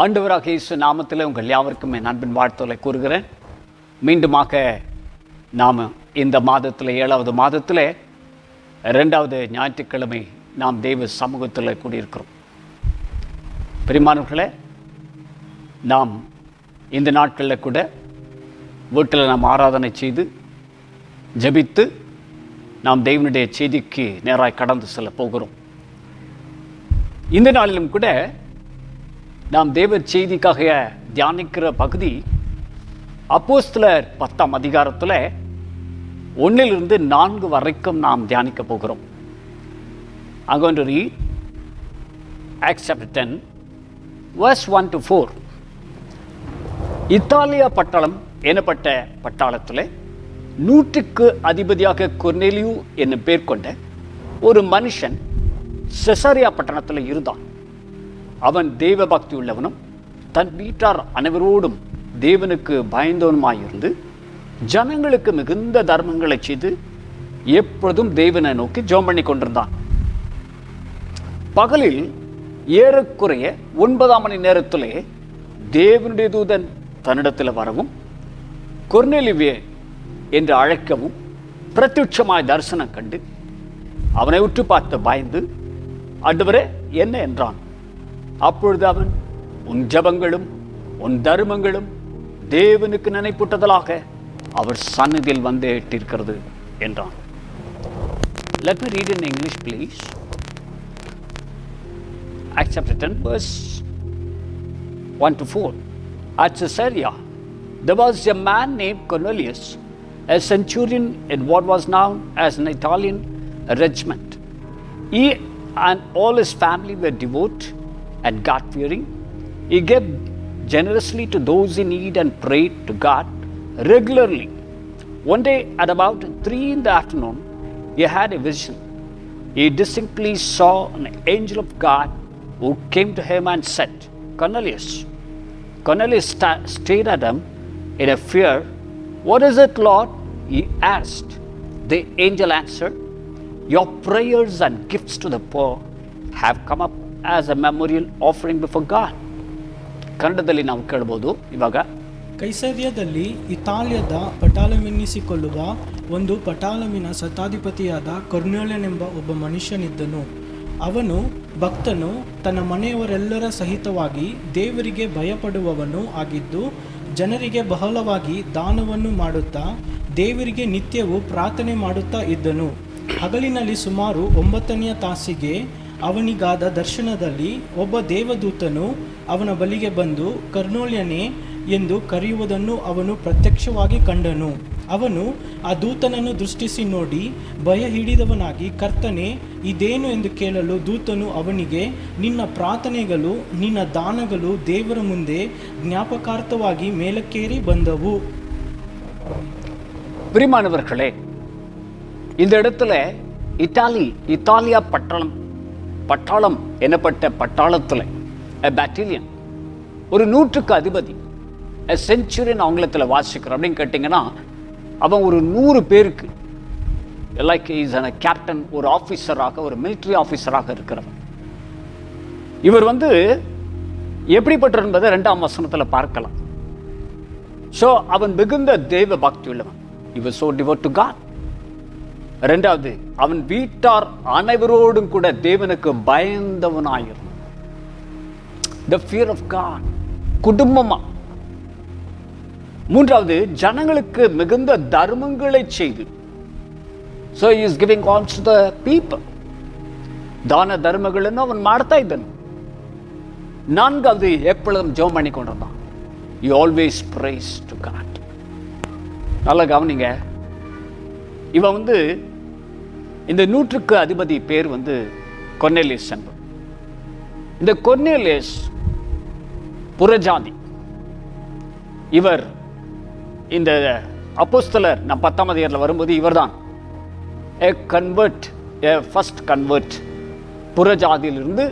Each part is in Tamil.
ஆண்டவராக இயேசு நாமத்தில் உங்கள் யாவருக்கும் என் அன்பின் வாழ்த்துக்களை கூறுகிறேன். மீண்டுமாக நாம் இந்த மாதத்தில் 7வது மாதத்தில் 2வது ஞாயிற்றுக்கிழமை நாம் தெய்வ சமூகத்தில் கூடியிருக்கிறோம். பிரியமானவர்களே, நாம் இந்த நாட்களில் கூட வீட்டில் நாம் ஆராதனை செய்து ஜெபித்து நாம் தெய்வனுடைய செய்திக்கு நேராக கடந்து செல்ல போகிறோம். இந்த நாளிலும் கூட நாம் தேவ செய்திக்காக தியானிக்கிற பகுதி அப்போஸ்தலர் 10ஆம் அதிகாரத்தில் 1 to 4 வரைக்கும் நாம் தியானிக்க போகிறோம். I'm going to read Acts chapter 10 verse 1 to 4. Italia பட்டாளம் எனப்பட்ட பட்டாளத்தில் 100க்கு அதிபதியாக கொர்நேலியு என்னும் பேர் கொண்ட ஒரு மனுஷன் செசரியா பட்டணத்தில் இருந்தான். அவன் தெய்வ பக்தி உள்ளவனும் தன் வீட்டார் அனைவரோடும் தேவனுக்கு பயந்தவனுமாயிருந்து ஜனங்களுக்கு மிகுந்த தர்மங்களை செய்து எப்பொழுதும் தேவனை நோக்கி ஜெபம் பண்ணி கொண்டிருந்தான். பகலில் ஏறக்குறைய 9 மணி நேரத்திலே தேவனுடைய தூதன் தன்னிடத்தில் வரவும் கொர்நேலியுவே என்று அழைக்கவும் பிரத்யட்சமாய் தரிசனம் கண்டு அவனை உற்று பார்த்து பயந்து, ஆண்டவரே என்ன என்றான். அப்பொழுது அவன், உன் ஜெபங்களும் உன் தர்மங்களும் தேவனுக்கு நினைப்பூட்டுதலாக அவர் சந்நிதியில் வந்து எட்டிருக்கிறது என்றான். Let me read in English, please. Acts chapter 10 verse 1 to 4. At Caesarea there was a man named Cornelius, a centurion in what was known as an Italian regiment. He and all his family were devout and God-fearing. He gave generously to those in need and prayed to God regularly. One day at about 3 in the afternoon, he had a vision. He distinctly saw an angel of God who came to him and said, Cornelius. Cornelius stared at him in a fear. What is it, Lord? He asked. The angel answered, your prayers and gifts to the poor have come up as a memorial offering before God. ಕನ್ನಡದಲ್ಲಿ ನಾವು ಕೇಳಬಹುದು. ಇವಾಗ ಕೈಸರ್ಯದಲ್ಲಿ ಇತಾಲಿಯದ ಪಟಾಲಮೆನ್ನಿಸಿಕೊಳ್ಳುವ ಒಂದು ಪಟಾಲಮಿನ ಶತಾಧಿಪತಿಯಾದ ಕೊರ್ನೇಲಿಯನೆಂಬ ಒಬ್ಬ ಮನುಷ್ಯನಿದ್ದನು. ಅವನು ಭಕ್ತನು, ತನ್ನ ಮನೆಯವರೆಲ್ಲರ ಸಹಿತವಾಗಿ ದೇವರಿಗೆ ಭಯಪಡುವವನು ಆಗಿದ್ದು ಜನರಿಗೆ ಬಹಳವಾಗಿ ದಾನವನ್ನು ಮಾಡುತ್ತಾ ದೇವರಿಗೆ ನಿತ್ಯವೂ ಪ್ರಾರ್ಥನೆ ಮಾಡುತ್ತಾ ಇದ್ದನು. ಹಗಲಿನಲ್ಲಿ ಸುಮಾರು 9ನೇ ತಾಸಿಗೆ ಅವನಿಗಾದ ದರ್ಶನದಲ್ಲಿ ಒಬ್ಬ ದೇವದೂತನು ಅವನ ಬಳಿಗೆ ಬಂದು ಕೊರ್ನೇಲಿಯನೇ ಎಂದು ಕರೆಯುವುದನ್ನು ಅವನು ಪ್ರತ್ಯಕ್ಷವಾಗಿ ಕಂಡನು. ಅವನು ಆ ದೂತನನ್ನು ದೃಷ್ಟಿಸಿ ನೋಡಿ ಭಯ ಹಿಡಿದವನಾಗಿ, ಕರ್ತನೇ ಇದೇನು ಎಂದು ಕೇಳಲು ದೂತನು ಅವನಿಗೆ, ನಿನ್ನ ಪ್ರಾರ್ಥನೆಗಳು ನಿನ್ನ ದಾನಗಳು ದೇವರ ಮುಂದೆ ಜ್ಞಾಪಕಾರ್ಥವಾಗಿ ಮೇಲಕ್ಕೇರಿ ಬಂದವು. பிரியமானவர்களே, இந்த இடத்துல இத்தாலியா பட்டாளம் எனப்பட்ட பட்டாளத்தில் பேட்டலியன், ஒரு 100க்கு அதிபதி, செஞ்சுரியன் ஆங்கிலத்தில் வாசிக்கிறோம். அப்படின்னு கேட்டிங்கன்னா அவன் ஒரு 100 பேருக்கு லைக் இஸ் அ கேப்டன், ஒரு ஆஃபீஸராக, ஒரு மிலிட்ரி ஆஃபீஸராக இருக்கிறவன். இவர் எப்படிப்பட்ட என்பதை 2ஆம் வசனத்தில் பார்க்கலாம். ஸோ அவன் மிகுந்த தெய்வ பக்தி உள்ளவன். இவர் so devout to God. 2வது, அவன் வீட்டார் அனைவரோடும் கூட தேவனுக்கு பயந்தவனாயிருந்தான். The fear of God, குடும்பமா. 3வது, ஜனங்களுக்கு மிகுந்த தர்மங்களை செய்து, so he is giving alms to the people. ದಾನ ಧರ್ಮಗಳನ್ನು ಅವன் ಮಾಡ್ತಾ ಇದ್ದನು. 4வது, எப்பொழுதும் ஜெபம் பண்ணி கொண்டிருந்தான். He always prays to God. நல்லா கவனிங்க. இவன் இந்த 100க்கு அதிபதி பேர் கொர்நேலியஸ் என்பவர். இந்த கொர்நேலியஸ் புறஜாதி. இவர் இந்த அப்போஸ்தலர் 10ஆம் அதிகாரத்தில் வரும்போது இவர்தான் ஃபர்ஸ்ட் கன்வெர்ட். புறஜாதியிலிருந்து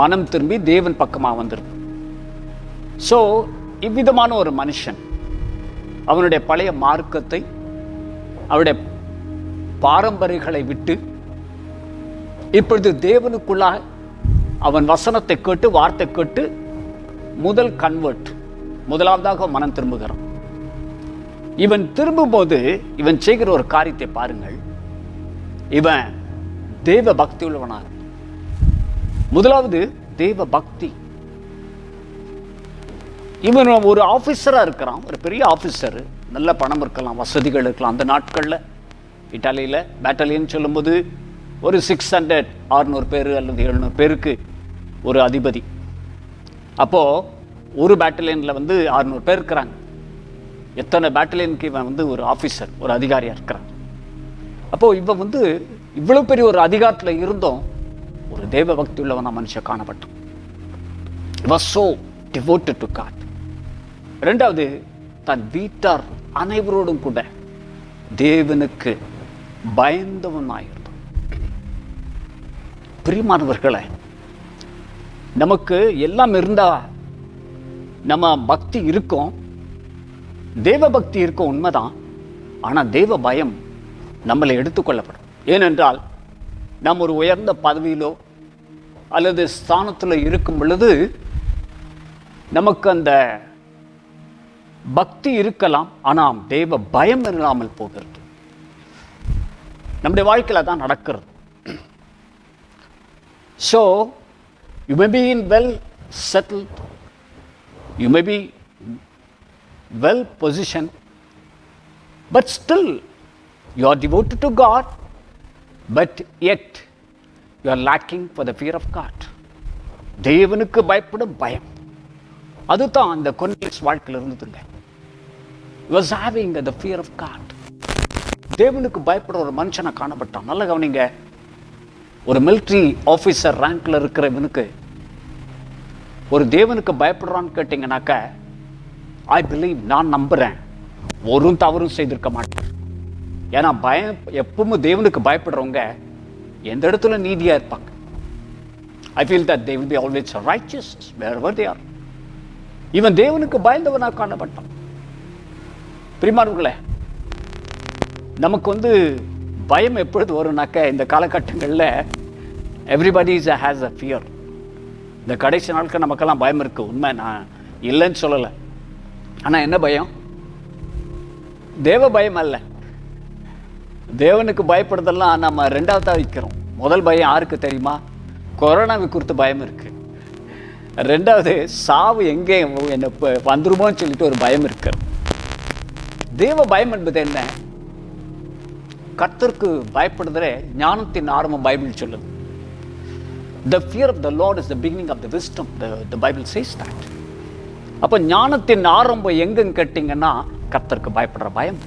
மனம் திரும்பி தேவன் பக்கமாக வந்திருக்கும். ஸோ இவ்விதமான ஒரு மனுஷன் அவனுடைய பழைய மார்க்கத்தை, அவருடைய பாரம்பரியங்களை விட்டு இப்பொழுது தேவனுக்குள்ளாக அவன் வசனத்தை கேட்டு வார்த்தை கேட்டு முதல் கன்வெர்ட், முதலாவதாக மனம் திரும்புகிறான். இவன் திரும்பும்போது இவன் செய்கிற ஒரு காரியத்தை பாருங்கள். இவன் தேவ பக்தி உள்ளவனாக, முதலாவது தேவ பக்தி. இவன் ஒரு ஆபீசரா இருக்கிறான், ஒரு பெரிய ஆபீசர், நல்ல பணம் இருக்கலாம், வசதிகள் இருக்கலாம். அந்த நாட்கள்ல இட்டாலியில பேட்டலியன் சொல்லும்போது ஒரு 600 பேர் அல்லது 700 பேருக்கு ஒரு அதிபதி. அப்போ ஒரு பேட்டலியன்ல 600 பேர் இருக்கிறாங்க. எத்தனை பேட்டலியனுக்கு இவன் ஒரு ஆபீசர், ஒரு அதிகாரியா இருக்கிறான். அப்போ இவன் இவ்வளவு பெரிய ஒரு அதிகாரத்தில் இருந்தும் ஒரு தேவ பக்தி உள்ளவனா மனுஷன் காணப்பட்டான். He was so devoted to God. இரண்டாவது, தன் வீட்டார் அனைவரோடும் கூட தேவனுக்கு பயந்தவனாயிருந்தான். பிரியமானவர்களே, நமக்கு எல்லாம் இருந்தா நம்ம பக்தி இருக்கும், தேவ பக்தி இருக்கும், உண்மைதான். ஆனால் தேவ பயம் நம்மளை எடுத்துக்கொள்ளப்படும். ஏனென்றால் நாம் ஒரு உயர்ந்த பதவியிலோ அல்லது ஸ்தானத்தில் இருக்கும் பொழுது நமக்கு அந்த பக்தி இருக்கலாம், ஆனால் தேவ பயம் இல்லாமல் போகிறது. நம்முடைய வாழ்க்கையில் தான் நடக்கிறது. So you may be in well settled, you may be well positioned, but still you are devoted to God, but yet you are lacking for the fear of God. தேவனுக்கு பயப்படும் பயம், அதுதான் அந்த கொர்னேலியஸ் வாழ்க்கையில் இருந்ததுங்க. He was having the fear of God. தேவனுக்கு பயப்படுற ஒரு மனுஷனை காணப்பட்டான். நல்ல கவனிங்க, ஒரு மிலிட்ரி ஆஃபீஸர் ரேங்க்ல இருக்கிற இவனுக்கு ஒரு தேவனுக்கு பயப்படுறான்னு கேட்டீங்கன்னாக்க, ஐ பிலீவ், நான் நம்புறேன், ஒரு தவறும் செய்திருக்க மாட்டேன். ஏன்னா பயம், எப்பவும் தேவனுக்கு பயப்படுறவங்க எந்த இடத்துல நீதியா இருப்பாங்க. I feel that they will be always righteous wherever they are. இவன் தேவனுக்கு பயந்தவனாக காணப்பட்டான். பிரியமானவர்களே, நமக்கு பயம் எப்பொழுது வரும்னாக்க, இந்த காலகட்டங்களில் எவ்ரிபடி ஹேஸ் அ ஃபியர். இந்த கடைசி நாட்கள் நமக்கெல்லாம் பயம் இருக்கு, உண்மை, நான் இல்லைன்னு சொல்லலை. ஆனால் என்ன பயம்? தேவ பயம் அல்ல. தேவனுக்கு பயப்படுறதெல்லாம் நம்ம ரெண்டாவதாக வைக்கிறோம். முதல் பயம் யாருக்கு தெரியுமா? கொரோனாவை குறித்து பயம் இருக்கு. ரெண்டாவது, சாவு எங்கே என்ன வந்துருமோன்னு சொல்லிட்டு ஒரு பயம் இருக்கு. தேவ பயம் என்பது என்ன? கர்த்தருக்கு பயப்படுதலே ஞானத்தின் ஆரம்பம் பைபிள் சொல்லுது. The fear of the Lord is the beginning of the wisdom. The Bible says that. அப்போ ஞானத்தின் ஆரம்பம் எங்கன்னு கேட்டீங்கன்னா, கர்த்தருக்கு பயப்படுற பயம்.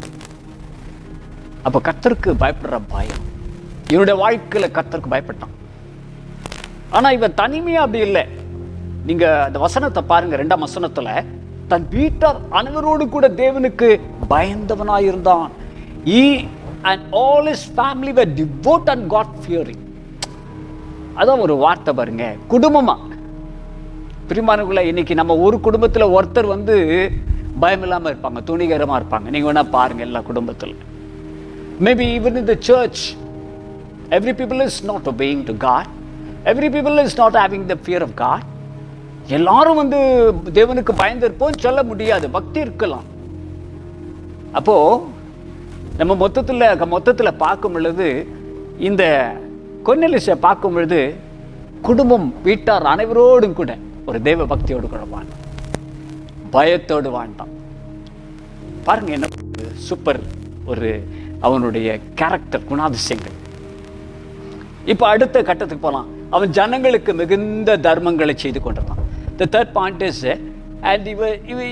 அப்போ கர்த்தருக்கு பயப்படுற பயம், இவனுடைய வாழ்க்கையில் கர்த்தருக்கு பயப்பட்டான். ஆனால் இவன் தனிமையா அப்படி இல்லை. நீங்க அந்த வசனத்தை பாருங்க, 2ஆம் வசனத்துல, தன் வீட்டார் அனைவரோடு கூட தேவனுக்கு பயந்தவனாயிருந்தான். He and all his family were devout and God fearing. அதான் ஒரு வார்த்தை பாருங்க, குடும்பமா. பிரியமானவர்களே, இன்னைக்கு நம்ம ஒரு குடும்பத்தில் ஒருத்தர் பயம் இல்லாமல் இருப்பாங்க, துணிகரமாக இருப்பாங்க. நீங்கள் வேணா பாருங்க, எல்லா குடும்பத்தில். Maybe even in the church, every people is not obeying to God. Every people is not having the fear of God. எல்லாரும் தேவனுக்கு பயந்திருப்போம் சொல்ல முடியாது, பக்தி இருக்கலாம். அப்போ நம்ம மொத்தத்தில் பார்க்கும் பொழுது, இந்த கொர்னேலியஸை பார்க்கும் பொழுது, குடும்பம் வீட்டார் அனைவரோடும் கூட ஒரு தேவ பக்தியோடு கூட வாழ்ந்தான், பயத்தோடு வாழ்ந்தான். பாருங்க, என்ன சூப்பர் ஒரு அவனுடைய கேரக்டர், குணாதிசயங்கள். இப்போ அடுத்த கட்டத்துக்கு போகலாம். அவன் ஜனங்களுக்கு மிகுந்த தர்மங்களை செய்து கொண்டிருந்தான். The third point is, and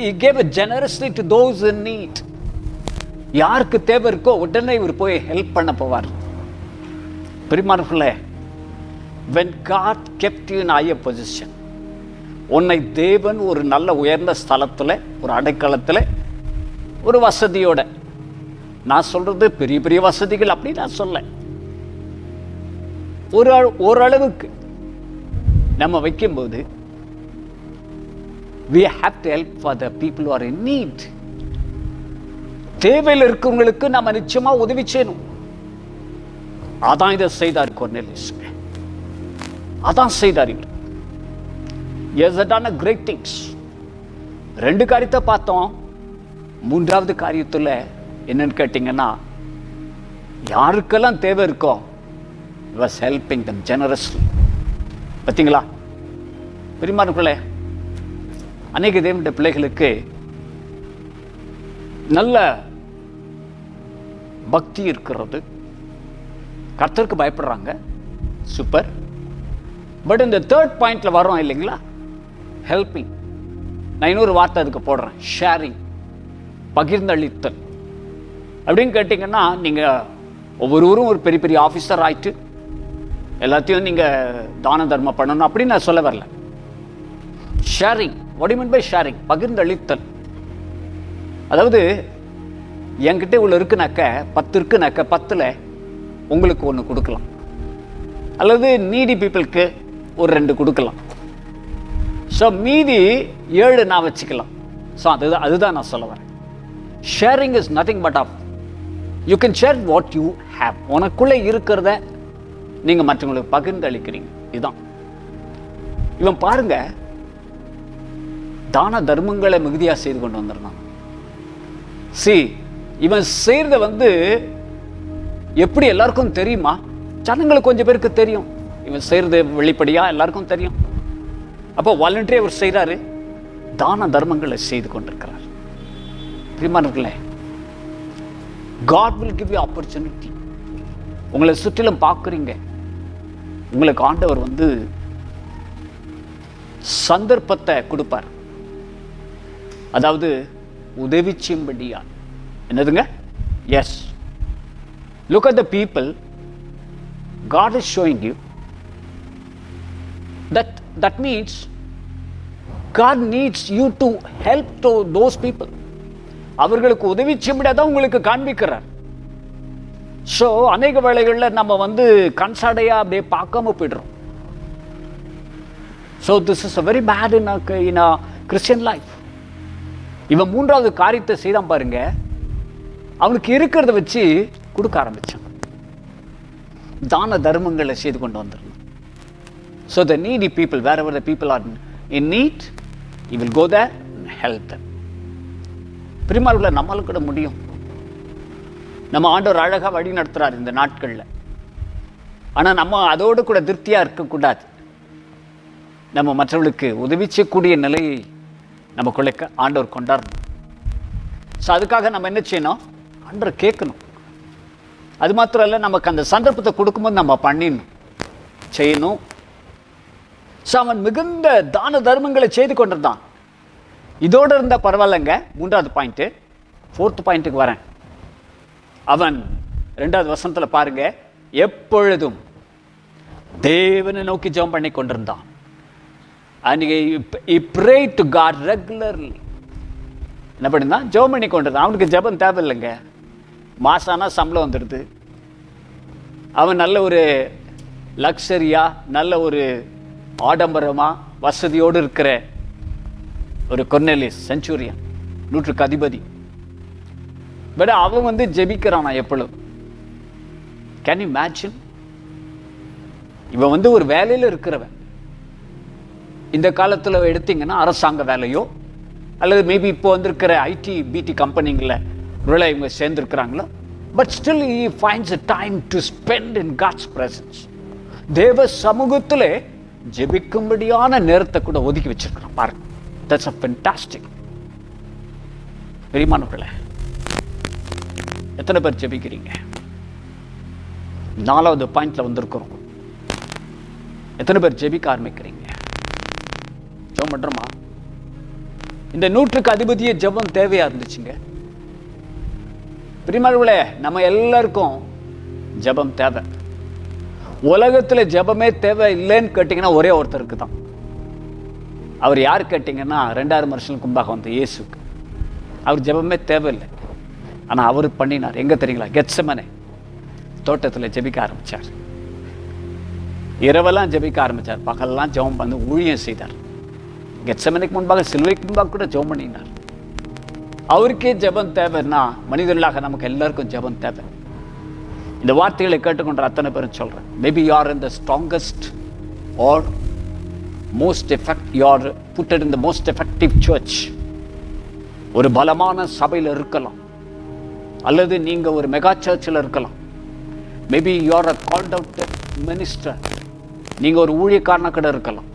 he gave generously to those in need. யாருக்கு தேவை இருக்கோ உடனே இவர் போய் ஹெல்ப் பண்ண போவார். பிரியமானவர்களே, when God kept you in higher position, உன்னை தேவன் ஒரு நல்ல உயர்ந்த ஸ்தலத்தில், ஒரு அடைக்கலத்தில், ஒரு வசதியோட, நான் சொல்றது பெரிய பெரிய வசதிகள் அப்படி நான் சொல்ல, ஓரளவுக்கு நம்ம வைக்கும்போது, we have to help for the people who are in need. தேவையில் இருக்கவங்களுக்கு நம்ம நிச்சயமா உதவி செய்யணும். அதான் இதை செய்தார் கொர்னேலியஸ். அதான் செய்தார். He has done great things. 2 காரியத்தை பார்த்தோம். 3வது காரியத்தில் என்னன்னு கேட்டிங்கன்னா, யாருக்கெல்லாம் தேவை இருக்கோ he was helping them generously. பார்த்தீங்களா பிரியமானவர்களே, அநேக தேவனுடைய பிள்ளைகளுக்கு நல்ல பக்தி இருக்கிறது, கர்த்தருக்கு பயப்படுறாங்க, சூப்பர். பட் இந்த 3rd பாயிண்ட்ல வரோம் இல்லைங்களா, ஹெல்பிங். நான் இன்னொரு வார்த்தை அதுக்கு போடுறேன், ஷேரிங், பகிர்ந்தளித்தல். அப்படின்னு கேட்டிங்கன்னா, நீங்கள் ஒவ்வொருவரும் ஒரு பெரிய பெரிய ஆஃபீஸர் ஆயிட்டு எல்லாத்தையும் நீங்கள் தான தர்மம் பண்ணணும் அப்படின்னு நான் சொல்ல வரல. Sharing, what do you mean by sharing? பகிர்ந்தளித்தல். அதாவது என்கிட்ட இவ்வளோ இருக்குனாக்க, 10 இருக்குனாக்க 10ல் உங்களுக்கு 1 கொடுக்கலாம், அல்லது நீடி பீப்புளுக்கு ஒரு 2 கொடுக்கலாம். ஸோ மீதி 7 நான் வச்சுக்கலாம். ஸோ அதுதான் நான் சொல்ல வரேன். Sharing is nothing but of you can share what you have. உனக்குள்ளே இருக்கிறத நீங்கள் மற்றவங்களுக்கு பகிர்ந்து அளிக்கிறீங்க. இதுதான் இவன் பாருங்க, தான தர்மங்களை மிகுதியாக செய்து கொண்டு வந்துடுறான். இவன் செய்யறத எப்படி எல்லாருக்கும் தெரியுமா? ஜனங்களுக்கு கொஞ்சம் பேருக்கு தெரியும், இவன் செய்யறது வெளிப்படையா எல்லாருக்கும் தெரியும். அப்போ வாலண்டரி அவர் செய்கிறாரு, தான தர்மங்களை செய்து கொண்டிருக்கிறார். பிரியமானவர்களே, God will give you opportunity. உங்களை சுற்றிலும் பார்க்குறீங்க, உங்களுக்கு ஆண்டவர் சந்தர்ப்பத்தை கொடுப்பார். அதாவது உதவி செய்யும்படியா. என்னதுங்க? Yes, look at the people. God is showing you that means God needs you to help to those people. அவர்களுக்கு உதவி செய்யும்படியா உங்களுக்கு காண்பிக்கிறார். ஸோ அநேக வேளைகளில் நம்ம கன்சாடையாக அப்படியே பார்க்காம போய்டுறோம். So this is a very bad in a Christian life. இவன் 3வது காரியத்தை செய்தான் பாருங்க, அவனுக்கு இருக்கிறத வச்சு கொடுக்க ஆரம்பிச்சான். தான தர்மங்களை செய்து கொண்டு வந்துடணும். So the needy people, wherever the people are in need, you will go there and help them. பிரியமானவர்களே, நம்மளும் கூட முடியும். நம்ம ஆண்டவர் அழகாக வழி நடத்துகிறார் இந்த நாட்களில். ஆனால் நம்ம அதோடு கூட திருப்தியாக இருக்கக்கூடாது. நம்ம மற்றவர்களுக்கு உதவி செய்யக்கூடிய நிலையை நமக்குள்ளே ஆண்டவர் கொண்டாடணும். ஸோ அதுக்காக நம்ம என்ன செய்யணும்? ஆண்டவரை கேட்கணும். அது மாத்திரம் இல்லை, நமக்கு அந்த சந்தர்ப்பத்தை கொடுக்கும்போது நம்ம பண்ணிடணும், செய்யணும். ஸோ அவன் மிகுந்த தான தர்மங்களை செய்து கொண்டிருந்தான். இதோடு இருந்தால் பரவாயில்லைங்க. 3வது பாயிண்ட்டு. 4th பாயிண்ட்டுக்கு வரேன். அவன் 2வது வசனத்தில் பாருங்க, எப்பொழுதும் தேவனை நோக்கி ஜெபம் பண்ணி கொண்டிருந்தான். And he prayed to God regularly. என்ன பண்ணிருந்தான்? ஜெபம் பண்ணி கொண்டிருந்தான். அவனுக்கு ஜெபம் தேவையில்லைங்க, மாசானா சம்பளம் வந்துடுது. அவன் நல்ல ஒரு லக்ஸரியா, நல்ல ஒரு ஆடம்பரமா வசதியோடு இருக்கிற ஒரு கொர்னேலியஸ், சென்ச்சுரியன், 100க்கு அதிபதி. பட் அவன் ஜெபிக்கிறானா எப்பொழுதும். Can you imagine? இவன் ஒரு வேலையில் இருக்கிறவன். இந்த காலத்தில் எடுத்தீங்கன்னா அரசாங்க வேலையோ அல்லது மேபி இப்போ வந்திருக்கிற ஐடி பிடி கம்பெனிங்களில் ஒருவேளை இவங்க சேர்ந்துருக்கிறாங்களோ, but still he finds a time to spend in God's presence. தேவ சமூகத்தில் ஜெபிக்கும்படியான நேரத்தை கூட ஒதுக்கி வச்சிருக்கிறான் பாருங்க. That's a fantastic. பெரியமானவர்களே, எத்தனை பேர் ஜெபிக்கிறீங்க? 4வது பாயிண்ட்ல வந்திருக்கிறோம். எத்தனை பேர் ஜெபிக்க ஆரம்பிக்கிறீங்க? ஜெபம் பண்றோமா? இந்த 100க்கு அதிபதியே ஜெபம் தேவையா இருந்துச்சுங்க. பிரியமானவர்களே, நம்ம எல்லாருக்கும் ஜெபம் தேவை. உலகத்தில் ஜெபமே தேவை இல்லைன்னு கேட்டிங்கன்னா ஒரே ஒருத்தருக்கு தான். அவர் யார் கேட்டிங்கன்னா 2000 வருஷத்துக்கு முன்பாக வந்த இயேசுக்கு. அவர் ஜெபமே தேவையில்லை, ஆனால் அவர் பண்ணினார். எங்கே தெரியுங்களா? கெத்செமனே தோட்டத்தில் ஜெபிக்க ஆரம்பித்தார். இரவெல்லாம் ஜெபிக்க ஆரம்பித்தார், பகலெல்லாம் ஜெபம் பண்ணி ஊழியம் செய்தார். கெத்செமனைக்கு முன்பாக, சிலுவைக்கு முன்பாக கூட ஜெபம் பண்ணினார். அவருக்கே ஜெபம் தேவைன்னா மனிதர்களாக நமக்கு எல்லாருக்கும் ஜெபம் தேவை. இந்த வார்த்தைகளை கேட்டுக்கொண்ட அத்தனை பேரும் சொல்கிறேன், maybe you are in the strongest or most effect, you are putted in the most effective church ஒரு பலமான சபையில் இருக்கலாம், அல்லது நீங்க ஒரு மெகா சர்ச்சில் இருக்கலாம். Maybe you are a called out minister, நீங்க ஒரு ஊழியக்காரனா கூட இருக்கலாம்.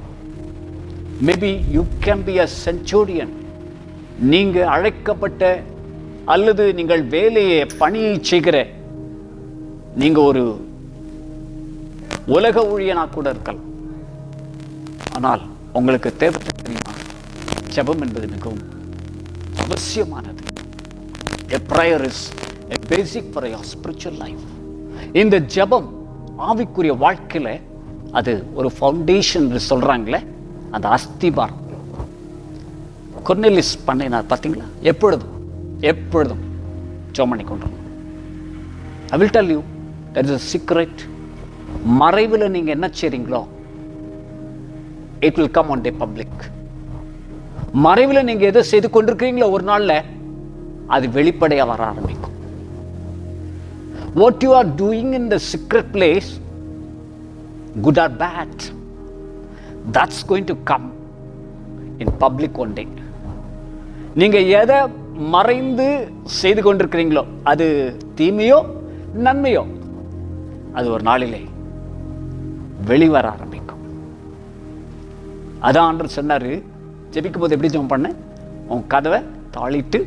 Maybe you can be a centurion, நீங்க அழைக்கப்பட்ட அல்லது நீங்கள் வேலையை பணியை செய்கிற நீங்க ஒரு உலக ஊழியனா கூட இருக்கலாம். ஆனால் உங்களுக்கு தேவை தெரியுமா? ஜெபம் என்பது மிகவும் அவசியமானது. A prayer is a basic for your spiritual life. இந்த ஜெபம் ஆவிக்குரிய வாழ்க்கையில அது ஒரு ஃபவுண்டேஷன் சொல்றாங்களே, அந்த அஸ்திபாரம். கொர்னேலியஸ் பண்ணினார் பார்த்தீங்களா? எப்பொழுதும் ஜெபம் பண்ணி கொண்டு. I will tell you, there is a secret. மறைவில் நீங்க என்ன செய்றீங்களோ it will come on day public. மறைவில் நீங்க எதை செய்து கொண்டிருக்கீங்களோ ஒரு நாள்ல அது வெளிப்படையா வர ஆரம்பிக்கும். What you are doing in the secret place, good or bad, that's going to come in public one day. நீங்க எதை மறைந்து செய்து கொண்டிருக்கிறீங்களோ அது தீமையோ நன்மையோ அது ஒரு நாளிலே வெளிவர ஆரம்பிக்கும். அதான் ஆண்டவர் சொன்னாரு, ஜெபிக்கும் போது எப்படி ஜெபம் பண்ண? உன் கதவை தாளிட்டு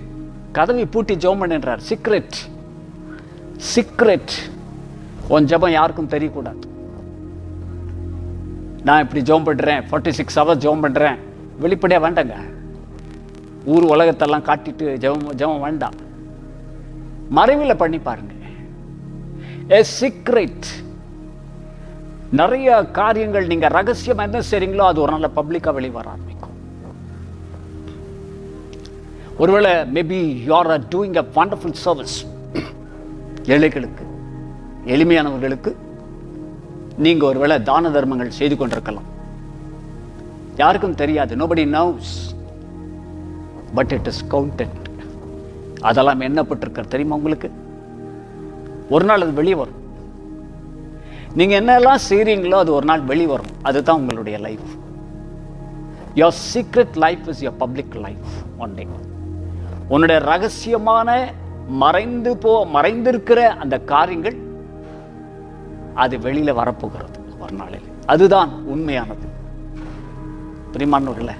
கதவை பூட்டி ஜெபம் பண்ணுன்றார். சீக்ரெட். உன் ஜெபம் யாருக்கும் தெரியக்கூடாது. நான் இப்படி ஜெபம் பண்றேன், 46 hours ஜெபம் பண்றேன், வெளிப்படையா வேண்டாங்க. ஊர் உலகத்தெல்லாம் காட்டிட்டு ஜெபம் வேண்டாம். மறைவில் பண்ணி பாருங்க. A secret. நிறைய காரியங்கள் நீங்க ரகசியம் என்ன செய்றீங்களோ அது ஒரு நாள் பப்ளிக்கா வெளிவர ஆரம்பிக்கும். ஒருவேளை maybe you are doing a wonderful service. ஏழைகளுக்கு, எளிமையானவர்களுக்கு நீங்க ஒருவேளை தான தர்மங்கள் செய்து கொண்டிருக்கலாம். யாருக்கும் தெரியாது. nobody knows, but it is counted. அதெல்லாம் எண்ணப்பட்டிருக்க தெரியுமா உங்களுக்கு? ஒரு நாள் அது வெளியே வரும். நீங்க என்னெல்லாம் செய்றீங்களோ அது ஒரு நாள் வெளியே வரும். அதுதான் உங்களுடைய life. your secret life is your public life one day. உன்னுடைய ரகசியமான மறைந்திருக்கிற அந்த காரியங்கள் அது வெளியில வரப்போகிறது ஒரு நாளில். அதுதான் உண்மையானது. பிரியமானவர்களே,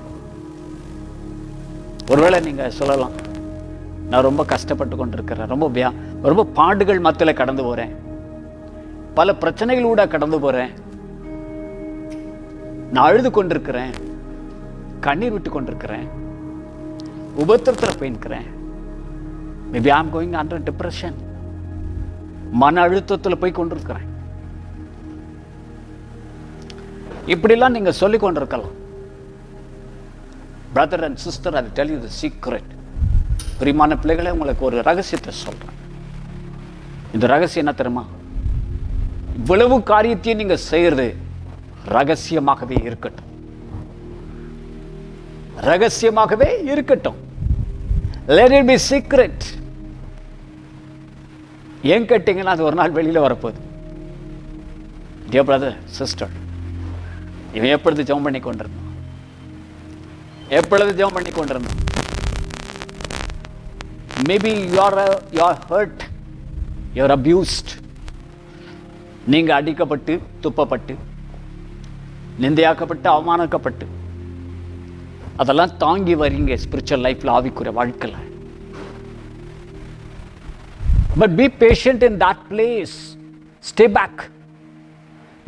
ஒருவேளை நீங்க சொல்லலாம், நான் ரொம்ப கஷ்டப்பட்டு கொண்டிருக்கிறேன், ரொம்ப பாடுகள் மத்தியில கடந்து போறேன், பல பிரச்சனைகளோட கடந்து போறேன், நான் அழுது கொண்டிருக்கிறேன், கண்ணீர் விட்டு கொண்டிருக்கிறேன், உபத்திரத்தில் போயிருக்கிறேன். Maybe I am going under depression, மன அழுத்தத்தில் போய் கொண்டிருக்கிறேன். இப்படிலாம் நீங்க சொல்லிக் கொண்டிருக்கலாம். Brother and sister, I tell you the secret. பிரியமான பிள்ளைகளை, உங்களுக்கு ஒரு ரகசியத்தை சொல்றேன். இந்த ரகசியம் என்ன தெரியுமா? இவ்வளவு காரியத்தையும் நீங்க செய்யறது ரகசியமாகவே இருக்கட்டும். ரகசியமாகவே இருக்கட்டும். Let it be secret. ஏன் கேட்டீங்கன்னா அது ஒரு நாள் வெளியில வரப்போகுது. Dear brother, sister, இவன் எப்பொழுது ஜெபம் பண்ணி கொண்டிருந்தான்? Maybe you are hurt, you are abused. நீங்க அடிக்கப்பட்டு, துப்பப்பட்டு, நிந்தையாக்கப்பட்டு, அவமானக்கப்பட்டு அதெல்லாம் தாங்கி வரீங்க ஸ்பிரிச்சுவல் லைஃப்ல, ஆவிக்குரிய வாழ்க்கையில. But be patient in that place. Stay back.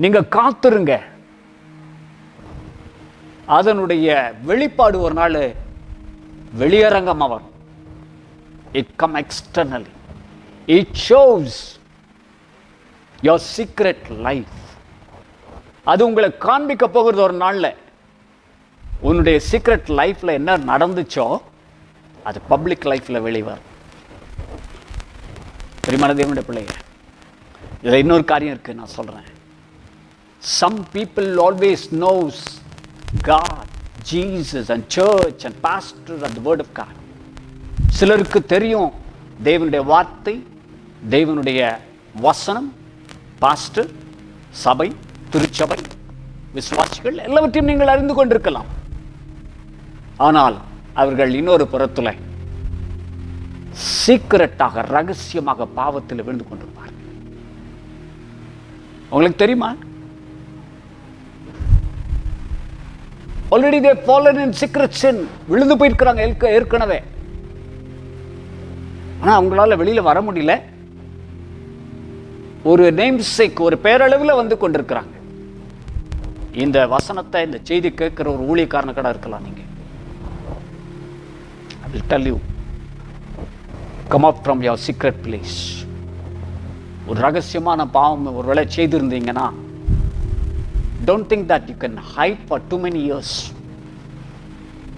நீங்க காத்துருங்க. அதனுடைய வெளிப்பாடு ஒரு நாள் வெளியரங்கமா வரும். It come externally. It shows your secret life. அது உங்களை காண்பிக்க போகிறது ஒரு நாள்ல. உன்னுடைய சீக்ரெட் லைஃப்ல என்ன நடந்துச்சோ அது பப்ளிக் லைஃப்ல வெளிவரும். பிரியமான தேவனுடைய பிள்ளைங்க, இதுல இன்னொரு காரியம் இருக்கு, நான் சொல்றேன். Some people always knows God, Jesus and church and pastor and the word of God. சிலருக்கு தெரியும் தேவனுடைய வார்த்தை, தேவனுடைய வசனம், பாஸ்டர், சபை, திருச்சபை, விசுவாசிகள் எல்லாவற்றையும் நீங்கள் அறிந்து கொண்டிருக்கலாம். ஆனால் அவர்கள் இன்னொரு புறத்துல சீக்கிரட்டாக ரகசியமாக பாவத்தில் விழுந்து கொண்டிருப்பார். உங்களுக்கு தெரியுமா? Already they fallen in secret sin. விழுந்து போயிருக்கிறாங்க ஏற்கனவே. ஆனா அவங்களால வெளியில வர முடியல. ஒரு நேம் சேக், ஒரு பேரளவில் வந்து கொண்டிருக்கிறாங்க. இந்த வசனத்தை, இந்த செய்தி கேட்கிற ஒரு ஊழியக்காரன கூட இருக்கலாம். நீங்க I will tell you, come up from your secret place. ஒரு ரகசியமான பாவம் ஒருவேளை செய்திருந்தீங்கன்னா, don't think that you can hide for too many years.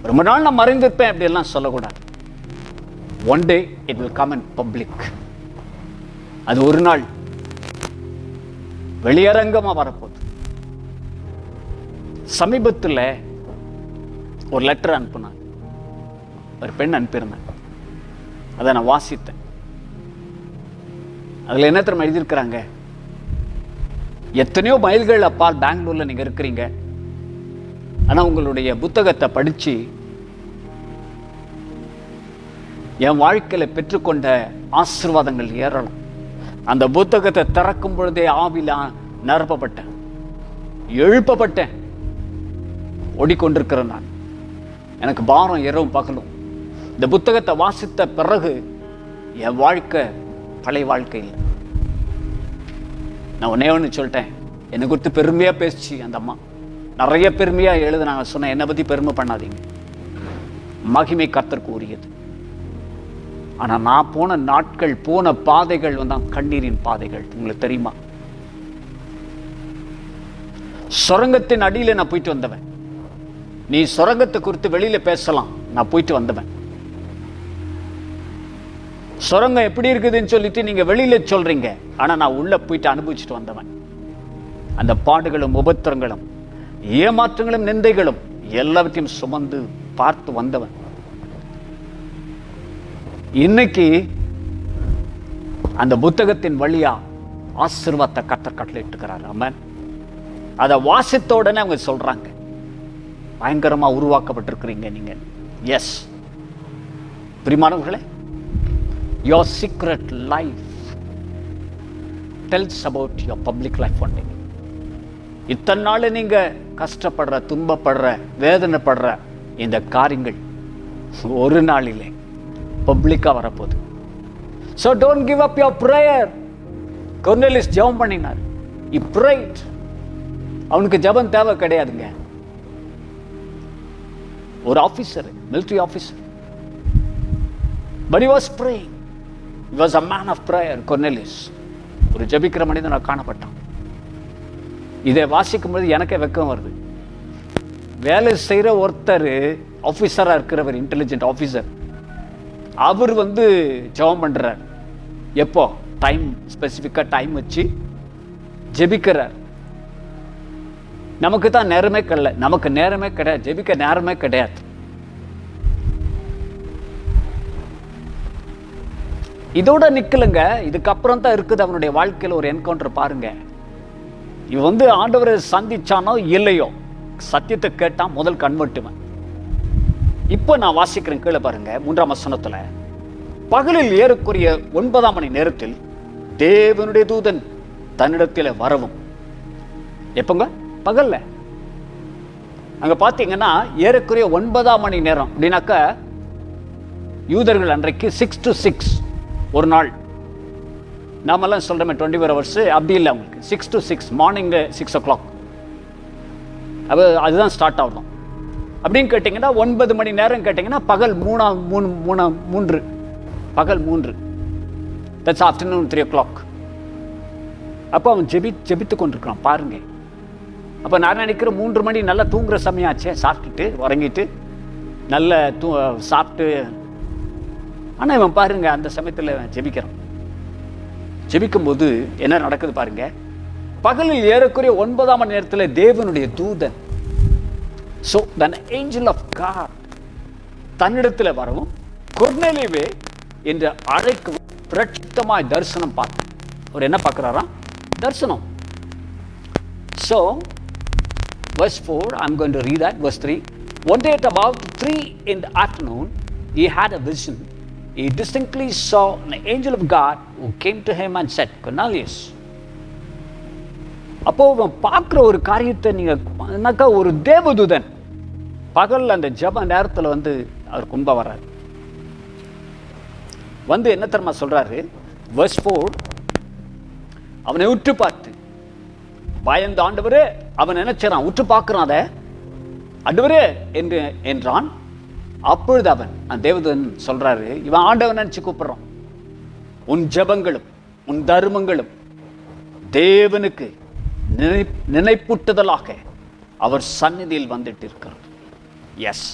ரொம்ப நாள் நான் மறைந்திருப்பேன் அப்படி எல்லாம் சொல்லக்கூடாது. One day it will come in public. அது ஒரு நாள் வெளியரங்கமா வரப்போகுது. சமீபத்தில் ஒரு லெட்டர் அனுப்புனாங்க, ஒரு பெண் அனுப்பியிருந்தாங்க. அதை நான் வாசித்தேன். அதில் என்ன தெரியுமா எழுதியிருக்கிறாங்க? எத்தனையோ மைல்கள் அப்பால் பெங்களூர்ல நீங்க இருக்கிறீங்க, ஆனா உங்களுடைய புத்தகத்தை படிச்சு என் வாழ்க்கையில பெற்றுக்கொண்ட ஆசீர்வாதங்கள் ஏறலாம். அந்த புத்தகத்தை திறக்கும் பொழுதே ஆவில நிரப்பப்பட்டேன், எழுப்பப்பட்டேன், ஓடிக்கொண்டிருக்கிறேன். நான் எனக்கு பாரம் இரவும் பகலும். இந்த புத்தகத்தை வாசித்த பிறகு என் வாழ்க்கை பழைய வாழ்க்கை இல்லை. நான் ஒன்னே ஒன்று சொல்லிட்டேன், என்னை குறித்து பெருமையா பேசிச்சு அந்த அம்மா. நிறைய பெருமையா எழுதுனாங்க. சொன்னேன், என்னை பத்தி பெருமை பண்ணாதீங்க, மகிமை கர்த்தருக்கு உரியது. ஆனா நான் போன நாட்கள், போன பாதைகள் வந்து கண்ணீரின் பாதைகள். உங்களுக்கு தெரியுமா? சுரங்கத்தின் அடியில நான் போயிட்டு வந்தவன். நீ சுரங்கத்தை குறித்து வெளியில பேசலாம், நான் போயிட்டு வந்தவன். சுரங்கம் எப்படி இருக்குதுன்னு சொல்லிட்டு நீங்க வெளியில சொல்றீங்க, ஆனா நான் உள்ள போயிட்டு அனுபவிச்சுட்டு வந்தவன். அந்த பாடுகளும் உபத்திரங்களும் ஏமாற்றங்களும் நிந்தைகளும் எல்லாவற்றையும் சுமந்து பார்த்து வந்தவன். இன்னைக்கு அந்த புத்தகத்தின் வழியா ஆசீர்வாதத்தை கர்த்தர் கட்டளையிட்டுக்கிறார். ஆமென். அதை வாசித்த உடனே அவங்க சொல்றாங்க, பயங்கரமா உருவாக்கப்பட்டிருக்கிறீங்க நீங்க. எஸ் பிரியமானவர்களே, your secret life tells about your public life one day. இத்தனை நாள் நீங்க கஷ்டப்படுற, துன்பப்படுற, வேதனைப்படுற இந்த காரியங்கள் ஒரு நாளிலே பப்ளிக்கா வரப்போகுது. So don't give up your prayer. Cornelius ஜெபம் பண்ணினார். He prayed. அவனுக்கு ஜெபம் தேவை கிடையாதுங்க. ஒரு officer, military officer, but he was praying. He was a man of prayer. Cornelius ஒரு ஜெபிக்கிற மனிதனாக காணப்பட்டான். இதை வாசிக்கும் போது எனக்கே வெக்கம் வருது. வேலை செய்கிற ஒருத்தர், ஆஃபீஸராக இருக்கிறவர், இன்டெலிஜென்ட் ஆஃபீஸர், அவர் வந்து ஜெபம் பண்ணுறார். எப்போ? டைம், ஸ்பெசிஃபிக்காக டைம் வச்சு ஜெபிக்கிறார். நமக்கு தான் நேரமே கிடையாது, நமக்கு நேரமே கிடையாது, ஜெபிக்க நேரமே கிடையாது. இதோட நிக்கலுங்க, இதுக்கப்புறம் தான் இருக்குது அவனுடைய வாழ்க்கையில் ஒரு என்கவுண்டர். பாருங்க, இவன் வந்து ஆண்டவரை சந்திச்சானோ இல்லையோ, சத்தியத்தை கேட்டான், முதல் கன்வெர்ட்டுவன். இப்போ நான் வாசிக்கிறேன், கீழே பாருங்க, 3ஆம் வசனத்துல, பகலில் ஏறக்குறைய 9ஆம் மணி நேரத்தில் தேவனுடைய தூதன் தன்னிடத்தில் வரவும். எப்பங்க? பகல்ல. அங்க பாத்தீங்கன்னா ஏறக்குறைய 9ஆம் மணி நேரம் அப்படின்னாக்கா, யூதர்கள் அன்றைக்கு 6 to 6 ஒரு நாள். நாமெல்லாம் சொல்றோமே 24 hours, அப்படி இல்லை அவங்களுக்கு. 6 to 6, மார்னிங் 6 o'clock அதுதான் ஸ்டார்ட் ஆகும். அப்படின்னு கேட்டிங்கன்னா 9 மணி நேரம் கேட்டிங்கன்னா பகல் 3 பகல் 3, தட்ஸ் ஆஃப்டர்நூன் 3 o'clock. அப்போ அவன் ஜெபித்து கொண்டிருக்கான் பாருங்க. அப்போ நான் நினைக்கிறேன் 3 மணி நல்லா தூங்குற சமயம் ஆச்சே, சாப்பிட்டுட்டு உறங்கிட்டு நல்ல சாப்பிட்டு. ஆனால் இவன் பாருங்க அந்த சமயத்தில் ஜெபிக்கிறான். ஜெபிக்கும்போது என்ன நடக்குது பாருங்க. பகலில் ஏறக்குறைய 9ஆம் மணி நேரத்தில் தேவனுடைய தூதன், so the angel of God தன்னிடத்தில் வரவும், கொர்னேலியுவே என்று அழைக்கும் பிரட்சமாய் தரிசனம் பார்த்து. அவர் என்ன பார்க்கிறாரா? தரிசனம். So verse 4, I'm going to read that. Verse 3, one day at about 3 in the afternoon he had a vision he distinctly saw an angel of God who came to him and said, Cornelius. அப்போ அவன் பார்க்குற ஒரு காரியத்தை நீங்கள் ஒரு தேவதூதன் பகல் அந்த ஜப நேரத்தில் வந்து அவர் கும்ப வர்றாரு. வந்து என்ன தெரியுமா சொல்றாரு? verse 4, அவனை உற்று பார்த்து பயந்த ஆண்டவரே, அவன் நினைச்சான் உற்று பார்க்கிறான் அதை, ஆண்டவரே என்று என்றான். அப்பொழுது அவன் அந்த தேவதூதன் சொல்றாரு, இவன் ஆண்டவன் நினைச்சு கூப்பிடுறான். உன் ஜபங்களும் உன் தர்மங்களும் தேவனுக்கு நினைப்பூட்டுதலாக அவர் சந்நிதியில் வந்துட்டு இருக்கிறது. Yes,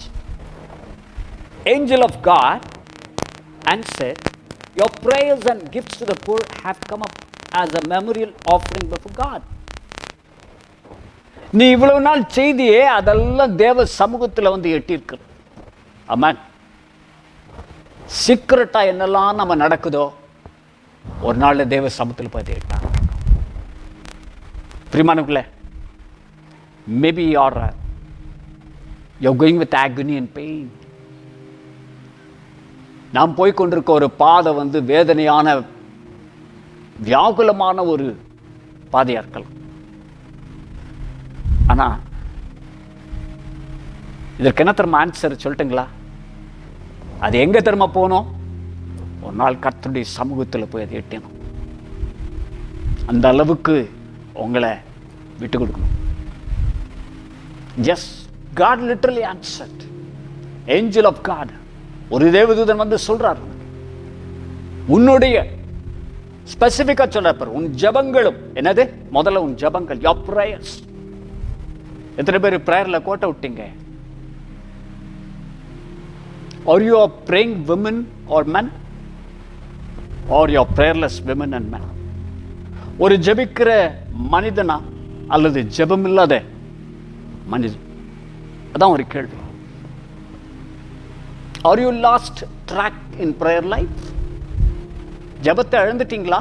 angel of God answered, your prayers and gifts to the poor have come up as a memorial offering before God. நீ இவ்வளவு நாள் செய்தியே அதெல்லாம் தேவ சமூகத்தில் வந்து எட்டியிருக்கிறது. ஆமென். சீக்கிரட்டா என்னெல்லாம் நம்ம நடக்குதோ ஒரு நாள் தேவ சமூகத்தில் போய் எட்டாங்க. பிரியமானவர்களே, maybe you're going with agony and pain. நாம் போய்கொண்டிருக்க ஒரு பாதை வந்து வேதனையான வியாகுலமான ஒரு பாதையா இருக்கலாம். ஆனா இதற்கு என்ன தெரியுமா ஆன்சர் சொல்லட்டுங்களா? அது எங்க தெரியுமா போனோம்? ஒரு நாள் கர்த்தருடைய சமூகத்தில் போய் அதை எட்டணும். அந்த அளவுக்கு உங்களை விட்டு கொடுக்கணும். Yes, God literally answered. Angel of God, ஒரு தேவதூதன் வந்து சொல்றார், உன்னுடைய ஸ்பெசிபிக்கா சொல்றார், உன் ஜபங்களும் என்னது? முதல்ல உன் ஜபங்கள், your prayers. எத்தனை பேர் பிரேயர்ல கோட்டை விட்டீங்க? Or you are praying women or men, or you are prayerless women and men? ஒரு ஜெபிக்கிற மனிதனா அல்லது ஜெபம் இல்லாத மனிதன்? அதான் ஒரு கேள்வி. Are you lost track in prayer life? ஜெபத்தை இழந்துட்டீங்களா?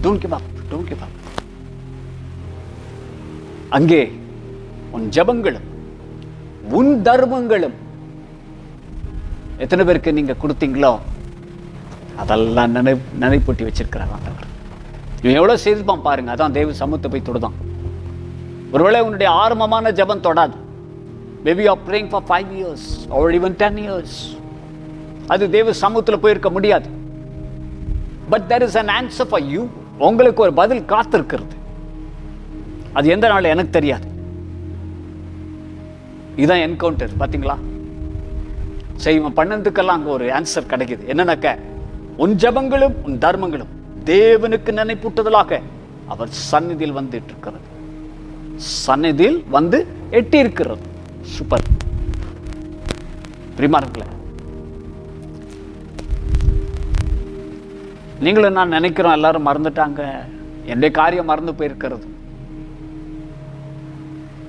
Don't give up, don't give up. அங்கே உன் ஜெபங்களும் உன் தர்மங்களும் எத்தனை பேருக்கு நீங்க கொடுத்தீங்களோ அதெல்லாம் நினைப்பூட்டி வச்சிருக்கிறாங்க. இவன் எவ்வளவு செய்திருப்பான் பாருங்க. அதான் தேவ சமூகத்தை போய் தொடுதான். ஒருவேளை உன்னுடைய ஆரம்பமான ஜெபம் தொடாது. Maybe you are praying for 5 years or even 10 years. அது தேவ சமூகத்தில் போயிருக்க முடியாது. But there is an answer for you. உங்களுக்கு ஒரு பதில் காத்திருக்கிறது. அது எந்த நாள் எனக்கு தெரியாது. இதுதான் என்கவுண்டர். பார்த்தீங்களா? செய்வன் பண்ணதுக்கெல்லாம் அங்கே ஒரு ஆன்சர் கிடைக்குது. என்னன்னாக்க, உன் ஜபங்களும் உன் தர்மங்களும் தேவனுக்கு நினைப்பூட்டுதலாக அவர் சந்நிதியில் வந்துட்டு இருக்கிறது. சந்நிதியில் வந்து எட்டி இருக்கிறது. சூப்பர். பிரியமானவர்களே, நீங்களும் நான் நினைக்கிறோம் எல்லாரும் மறந்துட்டாங்க, என்னுடைய காரியம் மறந்து போயிருக்கிறது.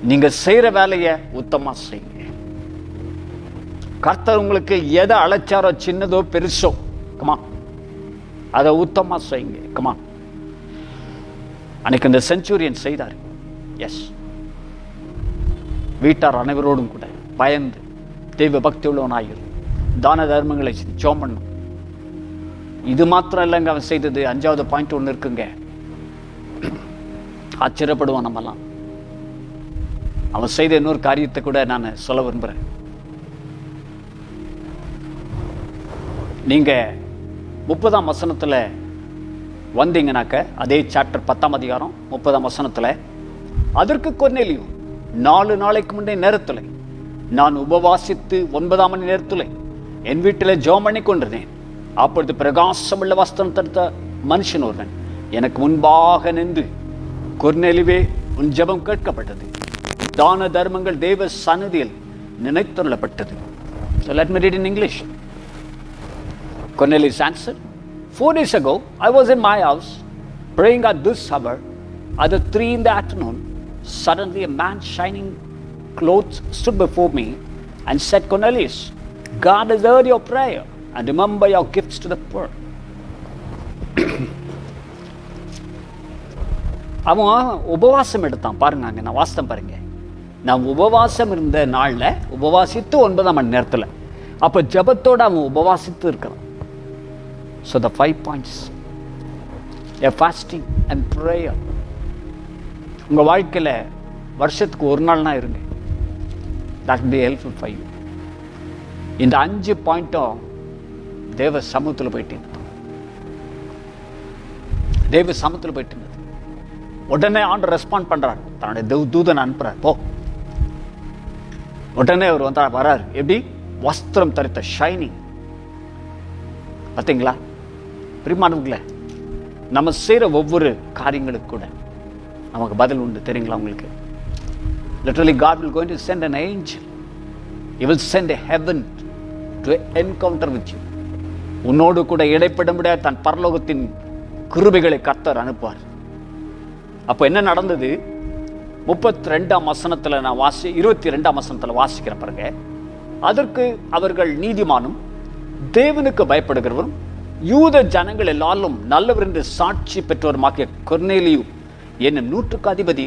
நீங்க செய்யற வேலையை உத்தமா செய்யுங்க. கர்த்தர் உங்களுக்கு எதை அழைச்சாரோ, சின்னதோ பெருசோ, கமா அதை உத்தமா செய்யுங்க. கமா. அன்னைக்கு இந்த செஞ்சுரியன் செய்தார். எஸ், வீட்டார் அனைவரோடும் கூட பயந்து தெய்வ பக்தி உள்ளவனாயிரு, தான தர்மங்களை ஜெபம் பண்ணும். இது மாத்திரம் இல்லைங்க அவன் செய்தது. 5வது பாயிண்ட் ஒன்று இருக்குங்க. ஆச்சரியப்படுவான் நம்மலாம். அவன் செய்த இன்னொரு காரியத்தை கூட நான் சொல்ல விரும்புகிறேன். நீங்க 30ஆம் வசனத்துல வந்தீங்கன்னாக்க, அதே சாப்டர் 10ஆம் அதிகாரம் 30ஆம் வசனத்துல, அதற்கு கொர்நேலியு 4 நாளைக்கு முன்னே நேரத்தில் நான் உபவாசித்து 9ஆம் மணி நேரத்தில் என் வீட்டில் ஜெபம் பண்ணி கொண்டிருந்தேன். அப்பொழுது பிரகாசமுள்ள வஸ்திரம் தடுத்த மனுஷன் ஒருவன் எனக்கு முன்பாக நின்று, கொர்நேலியுவே, உன் ஜெபம் கேட்கப்பட்டது, தான தர்மங்கள் தேவ சந்நிதியில் நினைத்துள்ளப்பட்டது. So let me read in English. Cornelius answered, 4 days ago I was in my house praying at this hour at 3 in the afternoon. Suddenly a man shining clothes stood before me and said, Cornelius, God has heard your prayer and remember your gifts to the poor. அவன் உபவாசம் எடுத்தான். பாருங்க, அங்கே நான் வாஸ்தம் பாருங்க. நான் உபவாசம் இருந்த நாளில் உபவாசித்து 9ஆம் மணி நேரத்தில் அப்போ ஜபத்தோடு அவன் உபவாசித்து இருக்கிறான். So the 5 points, a fasting and prayer. உங்கள் வாழ்க்கையில் வருஷத்துக்கு ஒரு நாள்னா இருங்க. that will be helpful for you. இந்த 5 பாயிண்ட்டும் தேவ சமூகத்தில் போயிட்டு உடனே ஆண்டவர் ரெஸ்பாண்ட் பண்றார். தன்னுடைய தூதனை அனுப்புறார். போ. உடனே அவர் வரார். எப்படி? வஸ்திரம் தரித்த ஷைனிங். பார்த்தீங்களா பிரியமானவர்களே, நம்ம செய்கிற ஒவ்வொரு காரியங்களுக்கு கூட நமக்கு பதில் உண்டு. தெரியுங்களா உங்களுக்கு? Literally God will going to send an angel. He will send a heaven to encounter with you. உன்னோடு கூட இடைப்பட முடியாத தன் பரலோகத்தின் கிருபைகளை கர்த்தர் அனுப்புவார். அப்போ என்ன நடந்தது? 32ஆம் வசனத்தில் நான் 22ஆம் வசனத்தில் வாசிக்கிற பாருங்க. அதற்கு அவர்கள் நீதிமானும் தேவனுக்கு பயப்படுகிறவரும் யூத ஜனங்கள் எல்லாரும் நல்லவர் என்று சாட்சி பெற்றவருமாகிய கொர்நேலியு என்னும் 100க்கு அதிபதி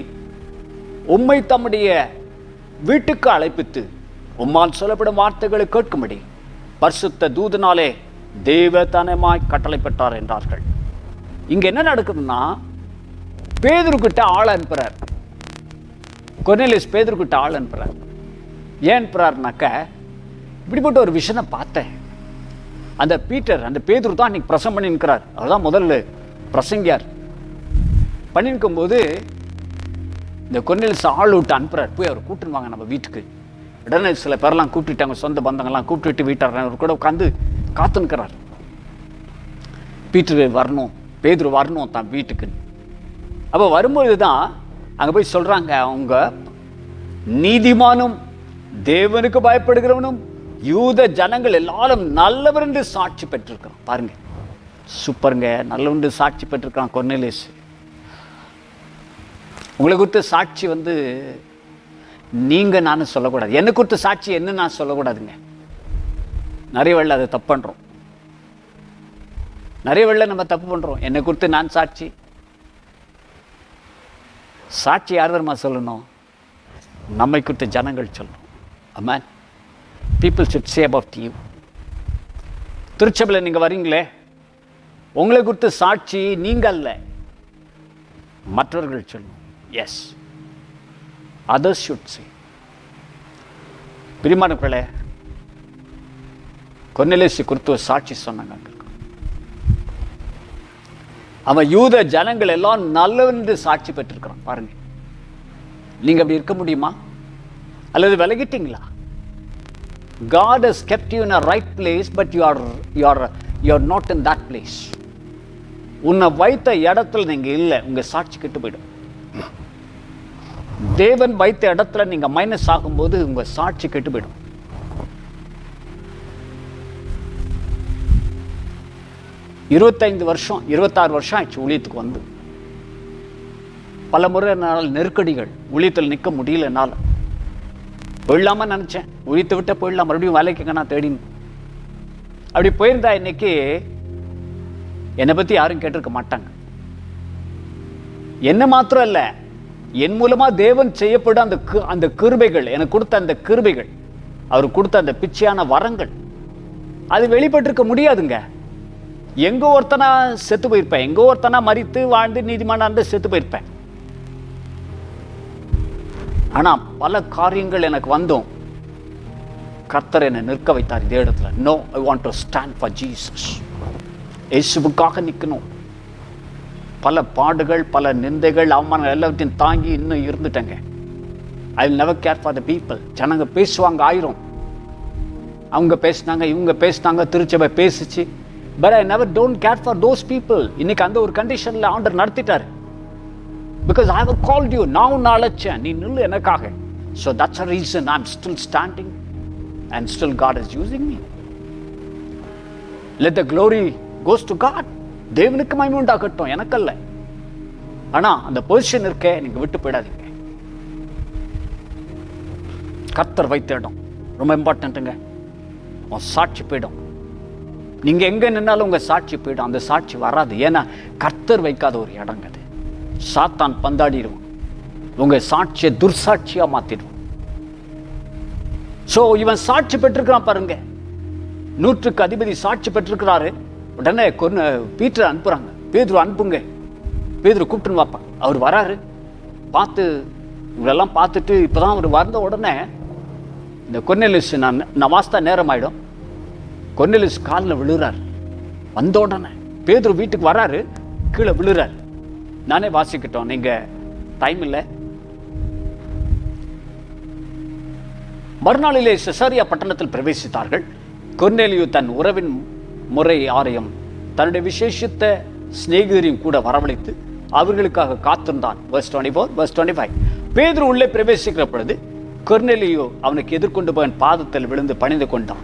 உம்மை தம்முடைய வீட்டுக்கு அழைப்பித்து உம்மால் சொல்லப்படும் வார்த்தைகளை கேட்கும்படி பரிசுத்த தூதனாலே தேவதனமாய் கட்டளை பெற்றார் என்றார்கள். இங்க என்ன நடக்குதுன்னா, பேதுருக்கிட்ட ஆள் அனுப்புறார். கொர்நேலியஸ் பேதுருக்கிட்ட ஆள் அனுப்புறார். ஏன் அனுப்புறாருனாக்க, இப்படிப்பட்ட ஒரு விஷயம் பார்த்தேன். அந்த பேதுரு தான் அன்னைக்கு பிரசங்கம் பண்ணி நிற்கிறார். அதுதான் முதல்ல பிரசங்கியார். பண்ணி நிற்கும்போது இந்த கொர்நேலியஸ் ஆள் விட்டு அனுப்புறார். போய் அவர் கூட்டுன்னு வாங்க நம்ம வீட்டுக்கு. உடனே சில பேரெல்லாம் கூப்பிட்டுட்டாங்க, சொந்த பந்தங்கள்லாம் கூப்பிட்டு வீட்டார் அவர் கூட உட்காந்து காத்து நிற்கிறார். பேதுரு வரணும் தான் வீட்டுக்கு. அப்போ வரும்போது தான் அங்கே போய் சொல்கிறாங்க, அவங்க நீதிமானும் தேவனுக்கு பயப்படுகிறவனும் யூத ஜனங்கள் எல்லாரும் நல்லவர் என்று சாட்சி பெற்றிருக்கிறான். பாருங்க, சூப்பருங்க, நல்லவர் என்று சாட்சி பெற்றிருக்கான் கொர்நேலியஸ். உங்களை குறித்த சாட்சி நீங்கள் நானும் சொல்லக்கூடாது. என்னை குறித்த சாட்சி என்ன நான் சொல்லக்கூடாதுங்க. நிறைய வேளை அதை தப்பு பண்ணுறோம். நிறைய வேளை நம்ம தப்பு பண்ணுறோம். என்னை குறித்து நான் சாட்சி யார் தரமா சொல்லணும்? நம்மை குறித்த ஜனங்கள் சொல்லணும். ஆமென். People should say about you. திருச்சபையில் நீங்கள் வரீங்களே, உங்களை குறித்த சாட்சி நீங்கள் அல்ல, மற்றவர்கள் சொல்லணும். Yes, others should say. பிரியமானவர்களே, கொர்நேலியஸ் குறித்து ஒரு சாட்சி சொன்னாங்க. அவன் யூத ஜனங்கள் எல்லாம் நல்லவென்று சாட்சி பெற்றிருக்கிறான். பாருங்க, நீங்க அப்படி இருக்க முடியுமா? அல்லது விலகிட்டீங்களா? God has kept you in a right place, but you are not in that place. உன்னை வைத்த இடத்துல நீங்க இல்லை, உங்க சாட்சி கெட்டு போயிடும். தேவன் வைத்த இடத்துல நீங்க மைனஸ் ஆகும்போது உங்க சாட்சி கெட்டு போயிடும். 25 வருஷம் 26 வருஷம் ஆயிடுச்சு ஊழியத்துக்கு வந்து. பல முறை என்னால் நெருக்கடிகள், ஊழியத்தில் நிற்க முடியல. என்னால் போயிடலாமா நினச்சேன், ஊழியத்தை விட்ட போயிடலாம், மறுபடியும் வேலைக்கு நான் தேடினேன். அப்படி போயிருந்தா இன்னைக்கு என்னை பற்றி யாரும் கேட்டிருக்க மாட்டாங்க. என்ன மாத்திரம் இல்லை, என் மூலமா தேவன் செய்யப்படும் அந்த கிருபைகள், எனக்கு கொடுத்த அந்த கிருபைகள், அவர் கொடுத்த அந்த பிச்சையான வரங்கள், அது வெளிப்பட்டிருக்க முடியாதுங்க. எங்கோ ஒருத்தனா செத்து போயிருப்பேன், எங்கோ ஒருத்தனா மரித்து வாழ்ந்து நீதிமானா இருந்து செத்து போயிருப்பேன். ஆனா பல காரியங்கள் எனக்கு வந்தோம், கர்த்தர் என்னை நிற்க வைத்தார் இதே இடத்துல. No, I want to stand for Jesus. இயேசுவுக்காக நிற்கணும். பல பாடுகள், பல நிந்தைகள், அவமானங்கள் எல்லாத்தையும் தாங்கி இன்னும் இருந்துட்டேங்க. I will never care for the people. ஜனங்க பேசுவாங்க ஆயிரம், அவங்க பேசினாங்க, இவங்க பேசினாங்க, திருச்சபை பேசிச்சு. But I never don't care for those people. இன்னைக்கு அந்த ஒரு கண்டிஷன்ல ஆண்டவர் நடத்திட்டாரு. Because I have called you. now நாளைச்சேன், நீ நில்லு எனக்காக. So that's a reason I'm still standing and still God is using me. Let the glory goes to God. தேவனுக்கு மகிமை உண்டாகட்டும், எனக்கல்ல. ஆனா அந்த பொசிஷன் இருக்கே, நீங்க விட்டு போயிடாதீங்க. கர்த்தர் வைத்த இடம் ரொம்ப இம்பார்ட்டன்ட்டுங்க. உன் சாட்சி போயிடும். நீங்க எங்க நின்னாலும் உங்க சாட்சி போயிடும். அந்த சாட்சி வராது. ஏன்னா கர்த்தர் வைக்காத ஒரு இடங்க அது. சாத்தான் பந்தாடிடுவான், உங்க சாட்சியை துர்சாட்சியா மாத்திடுவான். சோ இவன் சாட்சி பெற்றிருக்கான் பாருங்க. 100க்கு அதிபதி சாட்சி பெற்றிருக்கிறாரு. உடனே பீட்டரை அனுப்புறாங்க. பேதுரு அனுப்புங்க, பேதுரு கூப்பிட்டுன்னு வாப்பா. அவர் வராரு. பார்த்து இவரெல்லாம் பார்த்துட்டு இப்போதான் அவர் வந்த உடனே இந்த கொர்நேலியுஸ் நான் வாஸ்தா நேரம் ஆகிடும், கொர்நேலியுஸ் காலில் விழுறார். வந்த உடனே பேதுரு வீட்டுக்கு வராரு, கீழே விழுறாரு. நானே வாசிக்கிட்டோம், நீங்கள் டைம் இல்லை. மறுநாளிலே செசரியா பட்டணத்தில் பிரவேசித்தார்கள். கொர்நேலியு தன் உறவின் முறை யாரையும் தன்னுடைய விசேஷித்த சிநேகிதரையும் கூட வரவழைத்து அவர்களுக்காக காத்திருந்தான். verse 24, verse 25. பேதுரு உள்ளே பிரவேசிக்கிற பொழுது கொர்நேலியு அவனுக்கு எதிர்கொண்டு போய் பாதத்தில் விழுந்து பணிந்து கொண்டான்.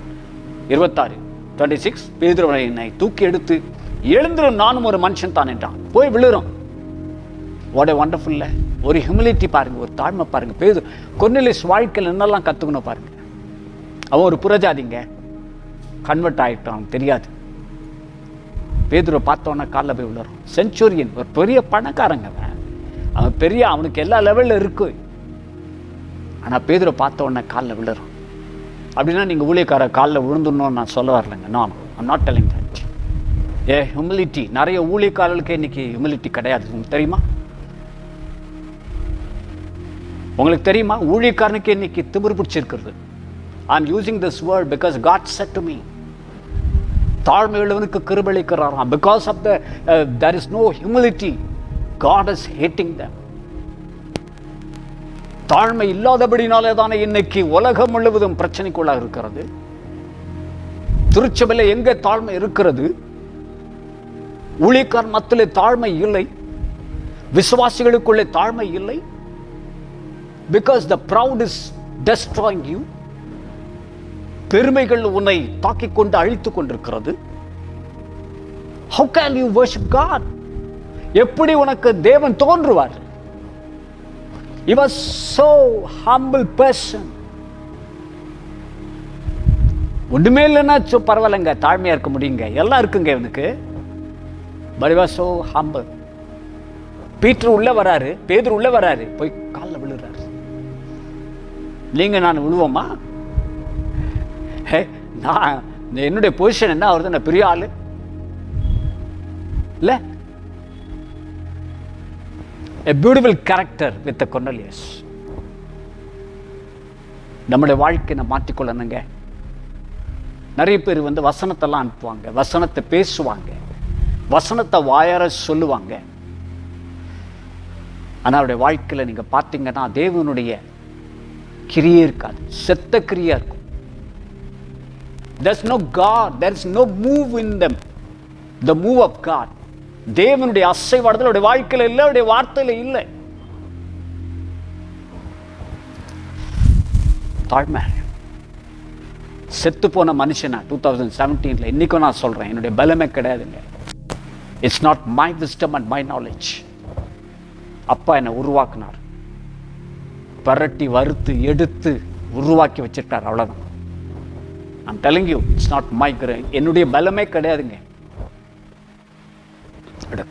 26, 26. பேதுரு என்னை தூக்கி எடுத்து எழுந்திரும், நானும் ஒரு மனுஷன் தான் என்றான். போய் விழுறோம். வாட் ஏ வண்டர்ஃபுல்ல ஒரு ஹியூமிலிட்டி பாருங்க, ஒரு தாழ்மை பாருங்க. பேதுரு கொர்நேலியுஸ் வாழ்க்கையில் என்னெல்லாம் கற்றுக்கணும் பாருங்க. அவன் ஒரு புறஜாதிங்க, கன்வெர்ட் ஆகிட்டான், தெரியாது. பேதுரை பார்த்தோன்னா காலில் போய் விழுறோம். செஞ்சுரியன், ஒரு பெரிய பணக்காரங்க, அவன் பெரிய, அவனுக்கு எல்லா லெவலில் இருக்கு. ஆனால் பேதுரை பார்த்தோன்னே காலில் விழுறோம். அப்படின்னா நீங்கள் ஊழியக்கார காலில் விழுந்துடணும்னு நான் சொல்ல வரலைங்க. நான் I'm not telling that. Humility, நிறைய ஊழியக்காரர்களுக்கு இன்னைக்கு ஹியூமிலிட்டி கிடையாது. உங்களுக்கு தெரியுமா? உங்களுக்கு தெரியுமா? ஊழியக்காரனுக்கு இன்னைக்கு திமிரு பிடிச்சிருக்கிறது. I am using this word because God said to me. தாழ்மை உள்ளவனுக்கு கிருபையளிக்கிறாராம். Because of there is no humility, God is hating them. தாழ்மை இல்லாதபடினாலே தானே இன்னைக்கு உலகம் முழுவதும் பிரச்சனைக்குள்ளாக இருக்கிறது. திருச்சபையில் எங்க தாழ்மை இருக்கிறது? ஊழியக்காரன் மத்தியிலே தாழ்மை இல்லை, விசுவாசிகளுக்குள்ளே தாழ்மை இல்லை. Because the proud is destroying you. பெருமைகள் உன்னை தாக்கிக் கொண்டு அழித்துக் கொண்டிருக்கிறது. How can you worship God? எப்படி உனக்கு தேவன் தோன்றுவார்? He was so humble person. ஒண்ணுமே இல்லைன்னா பரவாயில்லைங்க, தாழ்மையா இருக்க முடியுங்க, எல்லாம் இருக்குங்க இவனுக்கு. But he was so humble. Peter உள்ள வராரு, பேதுரு உள்ள வராரு, போய் காலில் விழுறாரு. நீங்க நான் விழுவோமா? நான் என்னுடைய பொசிஷன் என்ன? அவர் தான் பெரிய ஆளு இல்ல? A beautiful character with the Cornelius. நம்முடைய வாழ்க்கையை மாற்றிக்கொள்ளணுங்க. நிறைய பேர் வசனத்தெல்லாம் அனுப்புவாங்க, வசனத்தை பேசுவாங்க, வசனத்தை வாயார சொல்லுவாங்க. ஆனால் அவருடைய வாழ்க்கையில் நீங்க பார்த்தீங்கன்னா தேவனுடைய கிரியே இருக்காது, செத்த கிரியா இருக்கும். There's no God, there's no move in them, the move of God. தேவனுடைய அசைவாடுதல் அவருடைய வாழ்க்கையில் இல்லை, அவருடைய வார்த்தையில இல்லை. தாழ்மை. செத்து போன மனுஷனா 2017 இன்னைக்கும் நான் சொல்றேன், என்னுடைய பலமே கிடையாதுங்க. It's not my wisdom and my knowledge. அப்பா என்னை உருவாக்குனார், பரட்டி வறுத்து எடுத்து உருவாக்கி வச்சிருக்கார், அவ்வளவுதான். I'm telling you, it's not my grace. என்னுடைய பலமே கிடையாதுங்க.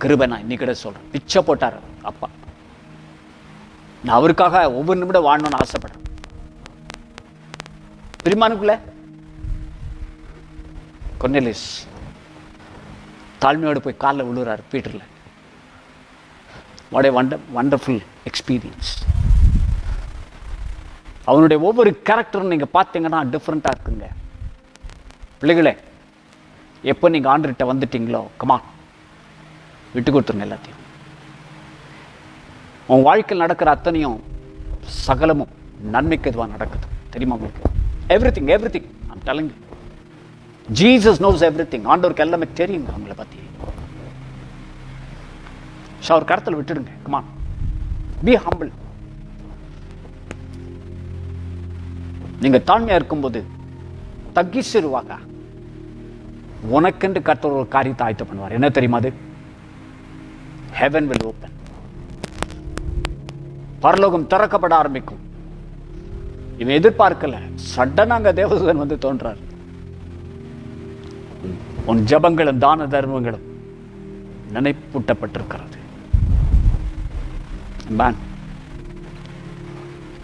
கிருபை நான் இன்னைக்கு சொல்றேன். பிச்சை போட்டார் அப்பா. நான் அவருக்காக ஒவ்வொரு நிமிடம் வாழணும்னு ஆசைப்படுறேன். பிரிமானுக்குள்ள கொர்நேலியுஸ் தாழ்மையோடு போய் காலில் விழுறாரு பீட்டர்ல. What a wonderful experience. அவனுடைய ஒவ்வொரு கேரக்டரும் நீங்க பார்த்தீங்கன்னா டிஃப்ரெண்டா இருக்குங்க. பிள்ளைகளே, எப்போ நீங்க ஆண்டர்கிட்ட வந்துட்டீங்களோ, கமான், விட்டு கொடுத்துருங்க எல்லாத்தையும். உன் வாழ்க்கையில் நடக்கிற அத்தனையும் சகலமும் நன்மைக்கு எதுவாக நடக்குது தெரியுமா உங்களுக்கு? Everything everything I'm telling you. Jesus knows everything. ஆண்டவருக்கு எல்லாமே தெரியுங்க அவங்கள பத்தி. அவர் கருத்தில் விட்டுடுங்க. Come on, be humble. நீங்க தாழ்மையா இருக்கும்போது தக்கிசிருவாங்க. உனக்கென்று கர்த்தர் ஒரு காரியத்தை ஆயத்தம் பண்ணுவார். என்ன தெரியுமா? அது ஹெவன் வில் ஓப்பன். பரலோகம் திறக்கப்பட ஆரம்பிக்கும். இவன் எதிர்பார்க்கல, சடனாங்க தேவதூதன் தோன்றார். உன் ஜபங்களும் தான தர்மங்களும் நினைப்பூட்டப்பட்டிருக்கிறது.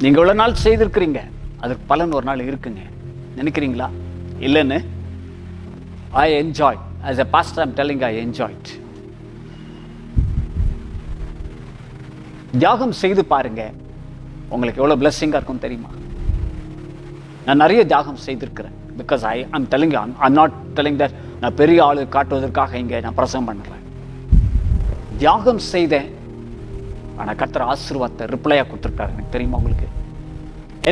நீங்க இவ்வளவு நாள் செய்திருக்கிறீங்க, அதுக்கு பலன் ஒரு நாள் இருக்குங்க. நினைக்கிறீங்களா? இல்லைன்னு I enjoyed. As a pastor, I'm telling you, I enjoyed. தியாகம் செய்து பாருங்க, உங்களுக்கு எவ்வளோ பிளெஸ்ஸிங்காக இருக்கும் தெரியுமா? நான் நிறைய தியாகம் செய்திருக்கிறேன். Because I'm telling you, I'm not telling that நான் பெரிய ஆளு காட்டுவதற்காக இங்கே நான் பிரசங்கம் பண்ணுறேன். தியாகம் செய்தேன், ஆனால் கர்த்தர் ஆசீர்வாதத்தை ரிப்ளையாக கொடுத்துருக்காரு. எனக்கு தெரியுமா உங்களுக்கு?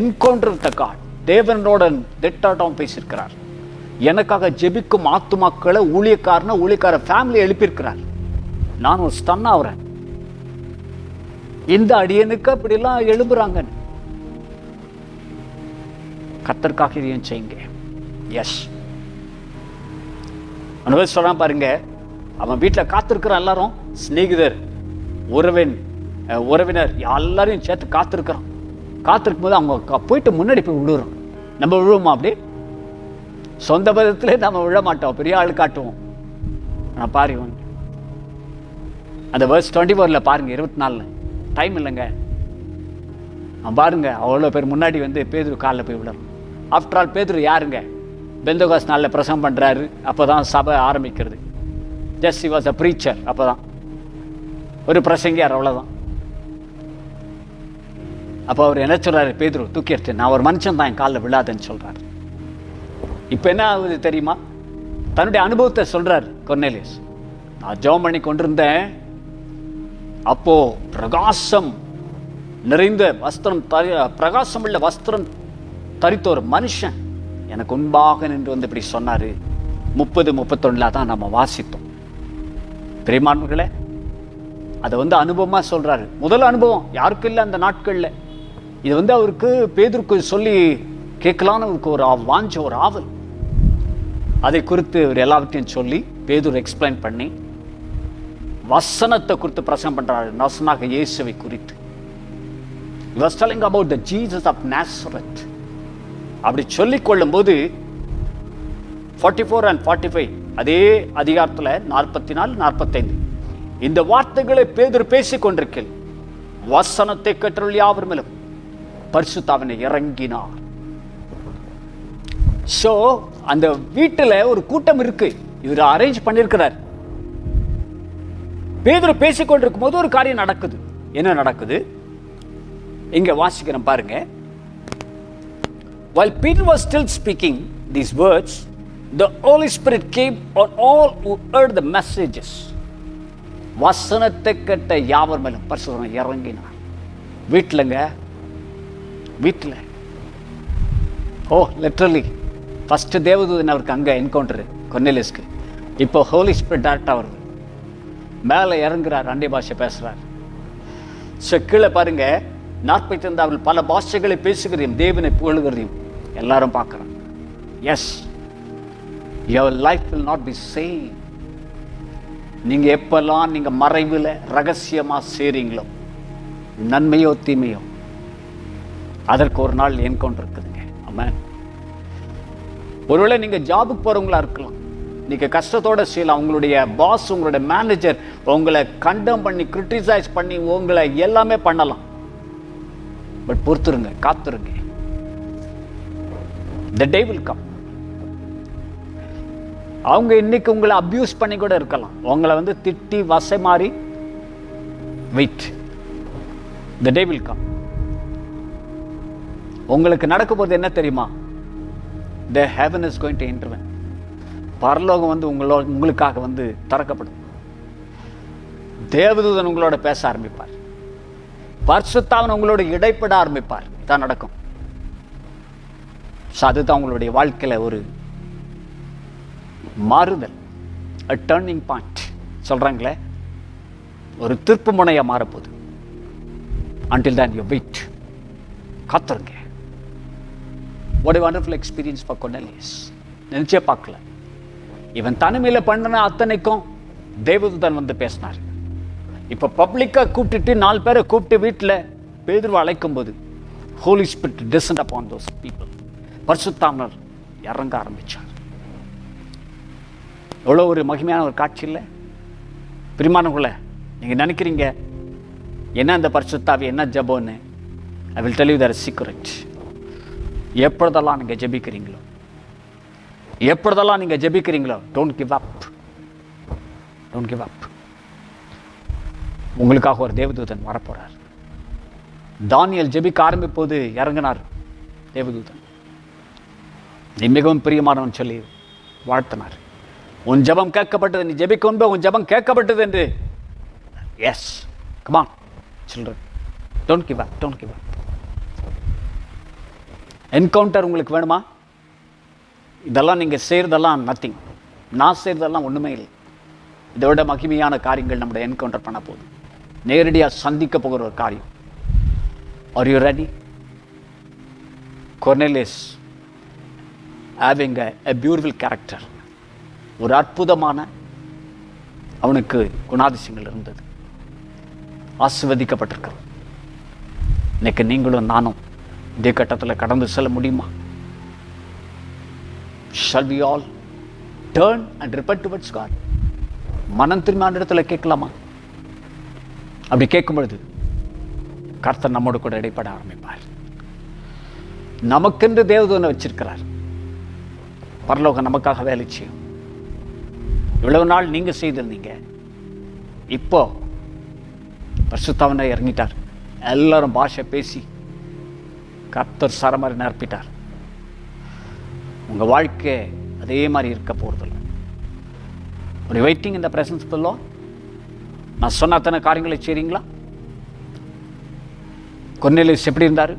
என்கவுண்டர் வித் காட், தேவனோட திட்டாட்டம் பேசியிருக்கிறார். எனக்காக ஜெபிக்கும் ஆத்துமாக்களை ஊழியக்கார ஃபேமிலி எழுப்பியிருக்கிறார். நான் ஒரு ஸ்டன் ஆகிறேன், இந்த அடியனுக்கு அப்படிலாம் எழுப்புறாங்க. கர்த்தருக்காக இதையும் செய்யுங்க. எஸ், அனுபவம் சொல்றான் பாருங்க. அவன் வீட்டில் காத்திருக்கிறான், எல்லாரும் சிநேகிதர், உறவினர் எல்லாரையும் சேர்த்து காத்திருக்கிறான். காத்திருக்கும் போது அவங்க போயிட்டு முன்னாடி போய் விழுறோம். நம்ம விழுவோமா? அப்படி சொந்த பதத்திலே நம்ம விழ மாட்டோம், பெரிய ஆள் காட்டுவோம். நான் பாருங்க அந்த வேர்ஸ் 24 பாருங்க, 24 டைம் இல்லைங்க. பாருங்க, அவ்வளோ பேர் முன்னாடி வந்து பேதுரு காலில் போய் விடணும். ஆஃப்டர் ஆல் பேதுரு யாருங்க? பெந்தகோஸ்து நாளில் பிரசங்கம் பண்ணுறாரு, அப்போ தான் சபை ஆரம்பிக்கிறது. Just he was a preacher, அப்போ தான் ஒரு பிரசங்கியார், அவ்வளோதான். அப்போ அவர் என்ன சொல்கிறாரு? பேதுரு தூக்கி எடுத்து, நான் ஒரு மனுஷன் தான், என் காலில் விழாதுன்னு சொல்கிறாரு. இப்போ என்ன ஆகுது தெரியுமா? தன்னுடைய அனுபவத்தை சொல்கிறார் கொர்நேலியஸ். நான் ஜெபம் பண்ணி கொண்டிருந்தேன், அப்போ பிரகாசம் நிறைந்த வஸ்திரம் பிரகாசம் உள்ள வஸ்திரம் தரித்த ஒரு மனுஷன் எனக்கு முன்பாக நின்று வந்து இப்படி சொன்னார். 30-31 தான் நம்ம வாசித்தோம். பிரியமானவர்களே, அதை வந்து அனுபவமாக சொல்கிறாரு. முதல் அனுபவம் யாருக்கும் இல்லை அந்த நாட்களில். இது வந்து அவருக்கு பேதுருக்கு சொல்லி கேட்கலான்னு அவருக்கு ஒரு வாஞ்ச, ஒரு ஆவல். அதை குறித்து அவர் எல்லாவற்றையும் சொல்லி பேதுரு எக்ஸ்பிளைன் பண்ணி வசனத்தை குறித்து பிரசங்கம் பண்றாரு. நசனாக இயேசுவை குறித்து. He was telling about the Jesus of Nazareth. அப்படி சொல்லிக் கொள்ளும் போது 44 and 45 அதே அதிகாரத்தில் 44-45 இந்த வார்த்தைகளை பேதுரு பேசிக் கொண்டிருக்கிறார். வசனத்தை கற்றல் யாவர் மேலும் பரிசுத்த ஆவியை இறங்கினார். சோ அந்த வீட்டில் ஒரு கூட்டம் இருக்கு, இவர் அரேஞ்ச் பண்ணியிருக்கிறார். பேதுரு பேசிக் கொண்டிருக்கும் போது ஒரு காரியம் நடக்குது. என்ன நடக்குது? இங்க வாசிக்கிறேன் பாருங்க. While Peter was still speaking these words, the Holy Spirit came on all who heard the messages. வசனத்தை கேட்ட யாவர் மேலும் பரிசுத்த ஆவி இறங்கினார். வீட்டிலங்க, வீட்டில். ஓ லிட்டரலி ஃபர்ஸ்ட் தேவதூதன் அவருக்கு அங்கே என்கவுண்டர் கொர்நேலியஸ்க்கு. இப்போ ஹோலி ஸ்பிரிட் டைரக்டாக வருது, மேலே இறங்குறார், அண்டை பாஷை பேசுகிறார். ஸோ கீழே பாருங்க 45 அவர்கள் பல பாஷைகளை பேசுகிறதையும் தேவனை புகழுகிறதையும் எல்லாரும் பார்க்குறாங்க. Yes, your life will not be same. நீங்கள் எப்பெல்லாம் நீங்கள் மறைவில் ரகசியமாக செய்கிறீங்களோ, நன்மையோ தீமையோ, அதற்கு ஒரு நாள் என்கவுண்டர் இருக்குதுங்க. ஆமாம். ஒருவேளை நீங்கள் ஜாபுக்கு போகிறவங்களா இருக்கலாம், நீங்கள் கஷ்டத்தோடு செய்யலாம். உங்களுடைய பாஸ், உங்களுடைய மேனேஜர் உங்களை கண்டம் பண்ணி, கிரிட்டிசைஸ் பண்ணி, உங்களை எல்லாமே பண்ணலாம். But பொறுத்துருங்க, காத்துருங்க. The day will come. அவங்க இன்னைக்கு உங்களை அபியூஸ் பண்ணி கூட இருக்கலாம், உங்களை வந்து திட்டி வசை மாறி. Wait, the day will come. உங்களுக்கு நடக்க போகிறது என்ன தெரியுமா? The heaven is going to intervene. பரலோகம் வந்து உங்களுக்காக வந்து திறக்கப்படும். தேவதூதன் உங்களோட பேச ஆரம்பிப்பார், பரிசுத்தாவின் உங்களோட இடைப்பட ஆரம்பிப்பார். இதான் நடக்கும். அதுதான் உங்களுடைய வாழ்க்கையில் ஒரு மாறுதல், a turning point சொல்றாங்களே, ஒரு திருப்பு முனையா மாறப்போகுது. until then you wait, காத்துருங்க. what a wonderful experience for Cornelius. நினைச்சே பார்க்கல. இவன் தனிமையில் பண்ணின அத்தனைக்கும் தேவதூதன் வந்து பேசினார். இப்போ பப்ளிக்காக கூப்பிட்டுட்டு 4 பேரை கூப்பிட்டு வீட்டில் பேதுருவை அழைக்கும் போது holy spirit descend upon those people. பரிசுத்தாவினர் இறங்க ஆரம்பித்தார். எவ்வளோ ஒரு மகிமையான ஒரு காட்சி இல்லை? பிரியமானவர்களே, நீங்கள் நினைக்கிறீங்க என்ன அந்த பரிசுத்தாவி, என்ன ஜெபம்னு? I will tell you their secret. எப்பொழுதெல்லாம் நீங்கள் ஜெபிக்கிறீங்களோ, எப்பொழுதெல்லாம் நீங்கள் ஜெபிக்கிறீங்களோ, don't give up, don't give up. உங்களுக்காக ஒரு தேவதூதன் வரப்போறார். தானியேல் ஜெபிக்க ஆரம்பிப்போது இறங்கினார் தேவதூதன். நீ மிகவும் பிரியமானவன் சொல்லி வாழ்த்தினார். உன் ஜெபம் கேட்கப்பட்டது, நீ ஜெபிக்க உன் ஜெபம் கேட்கப்பட்டது என்று. Yes, come on children, don't give up, don't give up. Encounter உங்களுக்கு வேணுமா? இதெல்லாம் நீங்கள் செய்கிறதெல்லாம் நத்திங். நான் செய்கிறதெல்லாம் ஒன்றுமே இல்லை. இதை விட மகிமையான காரியங்கள் நம்முடைய என்கவுண்டர் பண்ண போகுது. நேரடியாக சந்திக்க போகிற ஒரு காரியம். Are you ready? Cornelius having a beautiful character. ஒரு அற்புதமான அவனுக்கு குணாதிசயங்கள் இருந்தது. ஆசீர்வதிக்கப்பட்டிருக்கிறது. இன்னைக்கு நீங்களும் நானும் இதே கட்டத்தில் கடந்து செல்ல முடியுமா? Shall we all turn and repent towards God? மனம் திரும்ப அந்த இடத்துல கேட்கலாமா? அப்படி கேட்கும் பொழுது கர்த்தர் நம்மோடு கூட இடைப்பட ஆரம்பிப்பார். நமக்கென்று தேவதூதனை வச்சிருக்கிறார். பரலோகம் நமக்காக வேலை செய்யும். இவ்வளவு நாள் நீங்க செய்திருந்தீங்க, இப்போ பரிசுத்தாவியானவர் இறங்கிட்டார். எல்லாரும் பாஷை பேசி கர்த்தர் சரமாரி நிரப்பிட்டார். உங்க வாழ்க்கை அதே மாதிரி இருக்க போறதில்லை. ஒரு வெயிட்டிங் இந்த பிரசன்ஸ் ஆஃப் தி லார்ட். நான் சொன்ன அத்தனை காரியங்களை செய்றீங்களா? கொர்னேலியஸ் எப்படி இருந்தார்?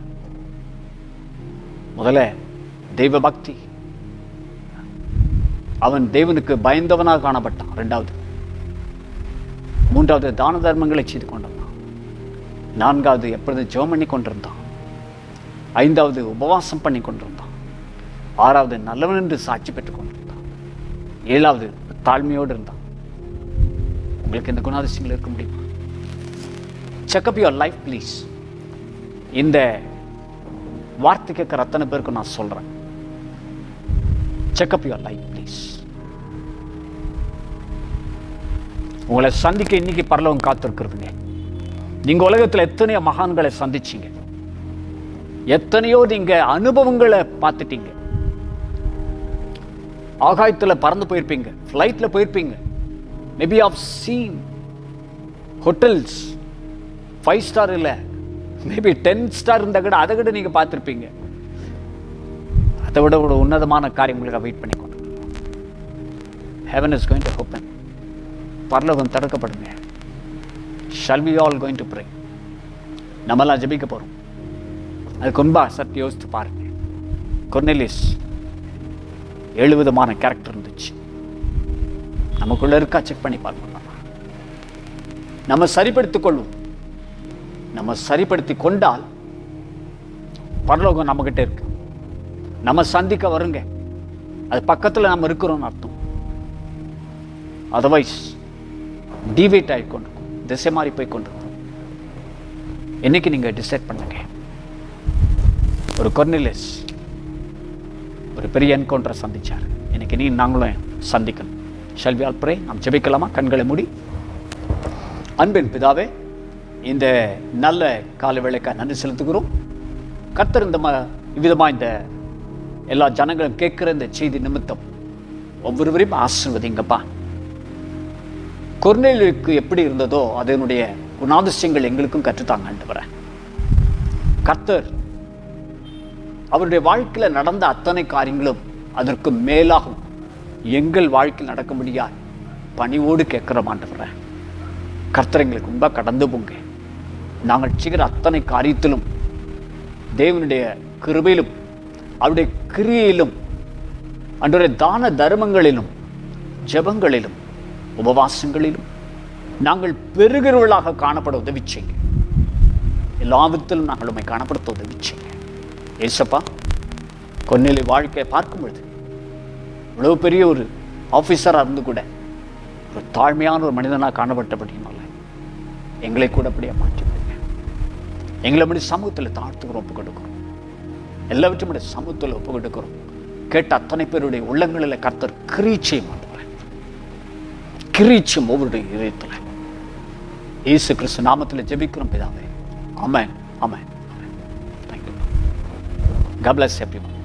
முதல்ல தெய்வ பக்தி, அவன் தேவனுக்கு பயந்தவனாக காணப்பட்டான். ரெண்டாவது, மூன்றாவது தான தர்மங்களை செய்து கொண்டிருந்தான். நான்காவது எப்பொழுதும் ஜெபம் பண்ணி கொண்டிருந்தான். ஐந்தாவது உபவாசம் பண்ணி கொண்டிருந்தான். ஆறாவது நல்லவன் என்று சாட்சி பெற்றுக் கொண்டிருந்தான். ஏழாவது தாழ்மையோடு இருந்தான். உங்களுக்கு இந்த குணாதிசயங்கள் இருக்க முடியுமா? Checkup your life please. இந்த வார்த்தை கேட்கிற அத்தனை பேருக்கு நான் சொல்றேன், செக்அப் யுவர் லைஃப் ப்ளீஸ். உங்களை சந்திக்க இன்னைக்கு பரலோகம் காத்திருக்கிறதுங்க. நீங்க உலகத்தில் எத்தனையோ மகான்களை சந்திச்சீங்க, எத்தனையோ நீங்க அனுபவங்களை பார்த்துட்டீங்க. ஆகாயத்தில் பறந்து போயிருப்பீங்க, ஃப்ளைட்ல போயிருப்பீங்க. Maybe of seen hotels 5 star இல்லை, மேபி 10 ஸ்டார் இருந்தால் கூட அதை விட நீங்கள் பார்த்துருப்பீங்க. அதை விட ஒரு உன்னதமான காரியம் உங்களுக்கு வெயிட் பண்ணி கொண்டு. Heaven is going to open. பரலோகம் திறக்கப்படுங்க. Shall we all going to pray. நம்மெல்லாம் ஜெபிக்க போகிறோம். அதுக்கு முன்பா சற்று யோசித்து பாருங்க. கொர்னேலியஸ் 7 விதமான கேரக்டர் இருந்துச்சு. நமக்குள்ள இருக்கா செக் பண்ணி பார்க்கணும். நம்ம சரிப்படுத்திக் கொள்வோம். நம்ம சரிப்படுத்தி கொண்டால் பரலோகம் நம்ம கிட்ட இருக்கு. நம்ம சந்திக்க வருங்க. அது பக்கத்தில் நம்ம இருக்கிறோம்னு அர்த்தம். அதர்வைஸ் டிவேட் ஆகி கொண்டிருக்கும், திசை மாறி போய் கொண்டிருக்கும். என்னைக்கு நீங்க டிசைட் பண்ணுங்க. ஒரு கொர்னேலியஸ் ஒரு பெரிய என்கவுண்டரை சந்திச்சார். இன்னைக்கு நீ நாங்களும் சந்திக்கணும். Shall we all pray? நாம் ஜெபிக்கலாமா? கண்களை மூடி. அன்பின் பிதாவே, இந்த நல்ல கால வேளைக்காக நன்றி செலுத்துகிறோம். கர்த்தர் இந்த விதமாக இந்த எல்லா ஜனங்களும் கேட்கிற இந்த செய்தி நிமித்தம் ஒவ்வொருவரையும் ஆசீர்வதிங்கப்பா. கொர்னேலியுக்கு எப்படி இருந்ததோ அதனுடைய குணாதிசயங்கள் எங்களுக்கும் கற்றுத்தாங்க ஆண்டவரே. கர்த்தர் அவருடைய வாழ்க்கையில் நடந்த அத்தனை காரியங்களும் அதற்கு மேலாகும் எங்கள் வாழ்க்கையில் நடக்க முடியாது பணிவோடு கேட்கிறோம் ஆண்டவரே. கர்த்தர் எங்களுக்கு ரொம்ப கடந்து போங்க. நாங்கள் செய்கிற அத்தனை காரியத்திலும் தேவனுடைய கிருபையிலும் அவருடைய கிரியையிலும் அன்றைய தான தர்மங்களிலும் ஜெபங்களிலும் உபவாசங்களிலும் நாங்கள் பெருகிறவர்களாக காணப்பட உதவி செய்யுங்க. எல்லாவிதத்திலும் நாங்கள் உண்மை காணப்படுத்த உதவி செய்யுங்க. ஏசப்பா, கொர்னேலிய வாழ்க்கையை பார்க்கும் பொழுது இவ்வளவு பெரிய ஒரு ஆஃபீஸராக இருந்து கூட ஒரு தாழ்மையான ஒரு மனிதனாக காணப்பட்டபடினால எங்களை கூட அப்படியே மாற்றி விடுங்க. எங்களை அப்படி சமூகத்தில் தாழ்த்துக்கிறோம், ஒப்பு கொடுக்கிறோம். எல்லாவற்றையும் சமூகத்தில் ஒப்பு கொடுக்கிறோம். கேட்ட அத்தனை பேருடைய உள்ளங்களில் கர்த்தர் கிரீச்சை மாற்றுவார். கிரீச்சும் ஒவ்வொருடைய இதயத்தில் இயேசு கிறிஸ்து நாமத்தில் ஜெபிக்கிறோம் பிதாவே. ஆமென், ஆமென். Thank you. God bless everyone.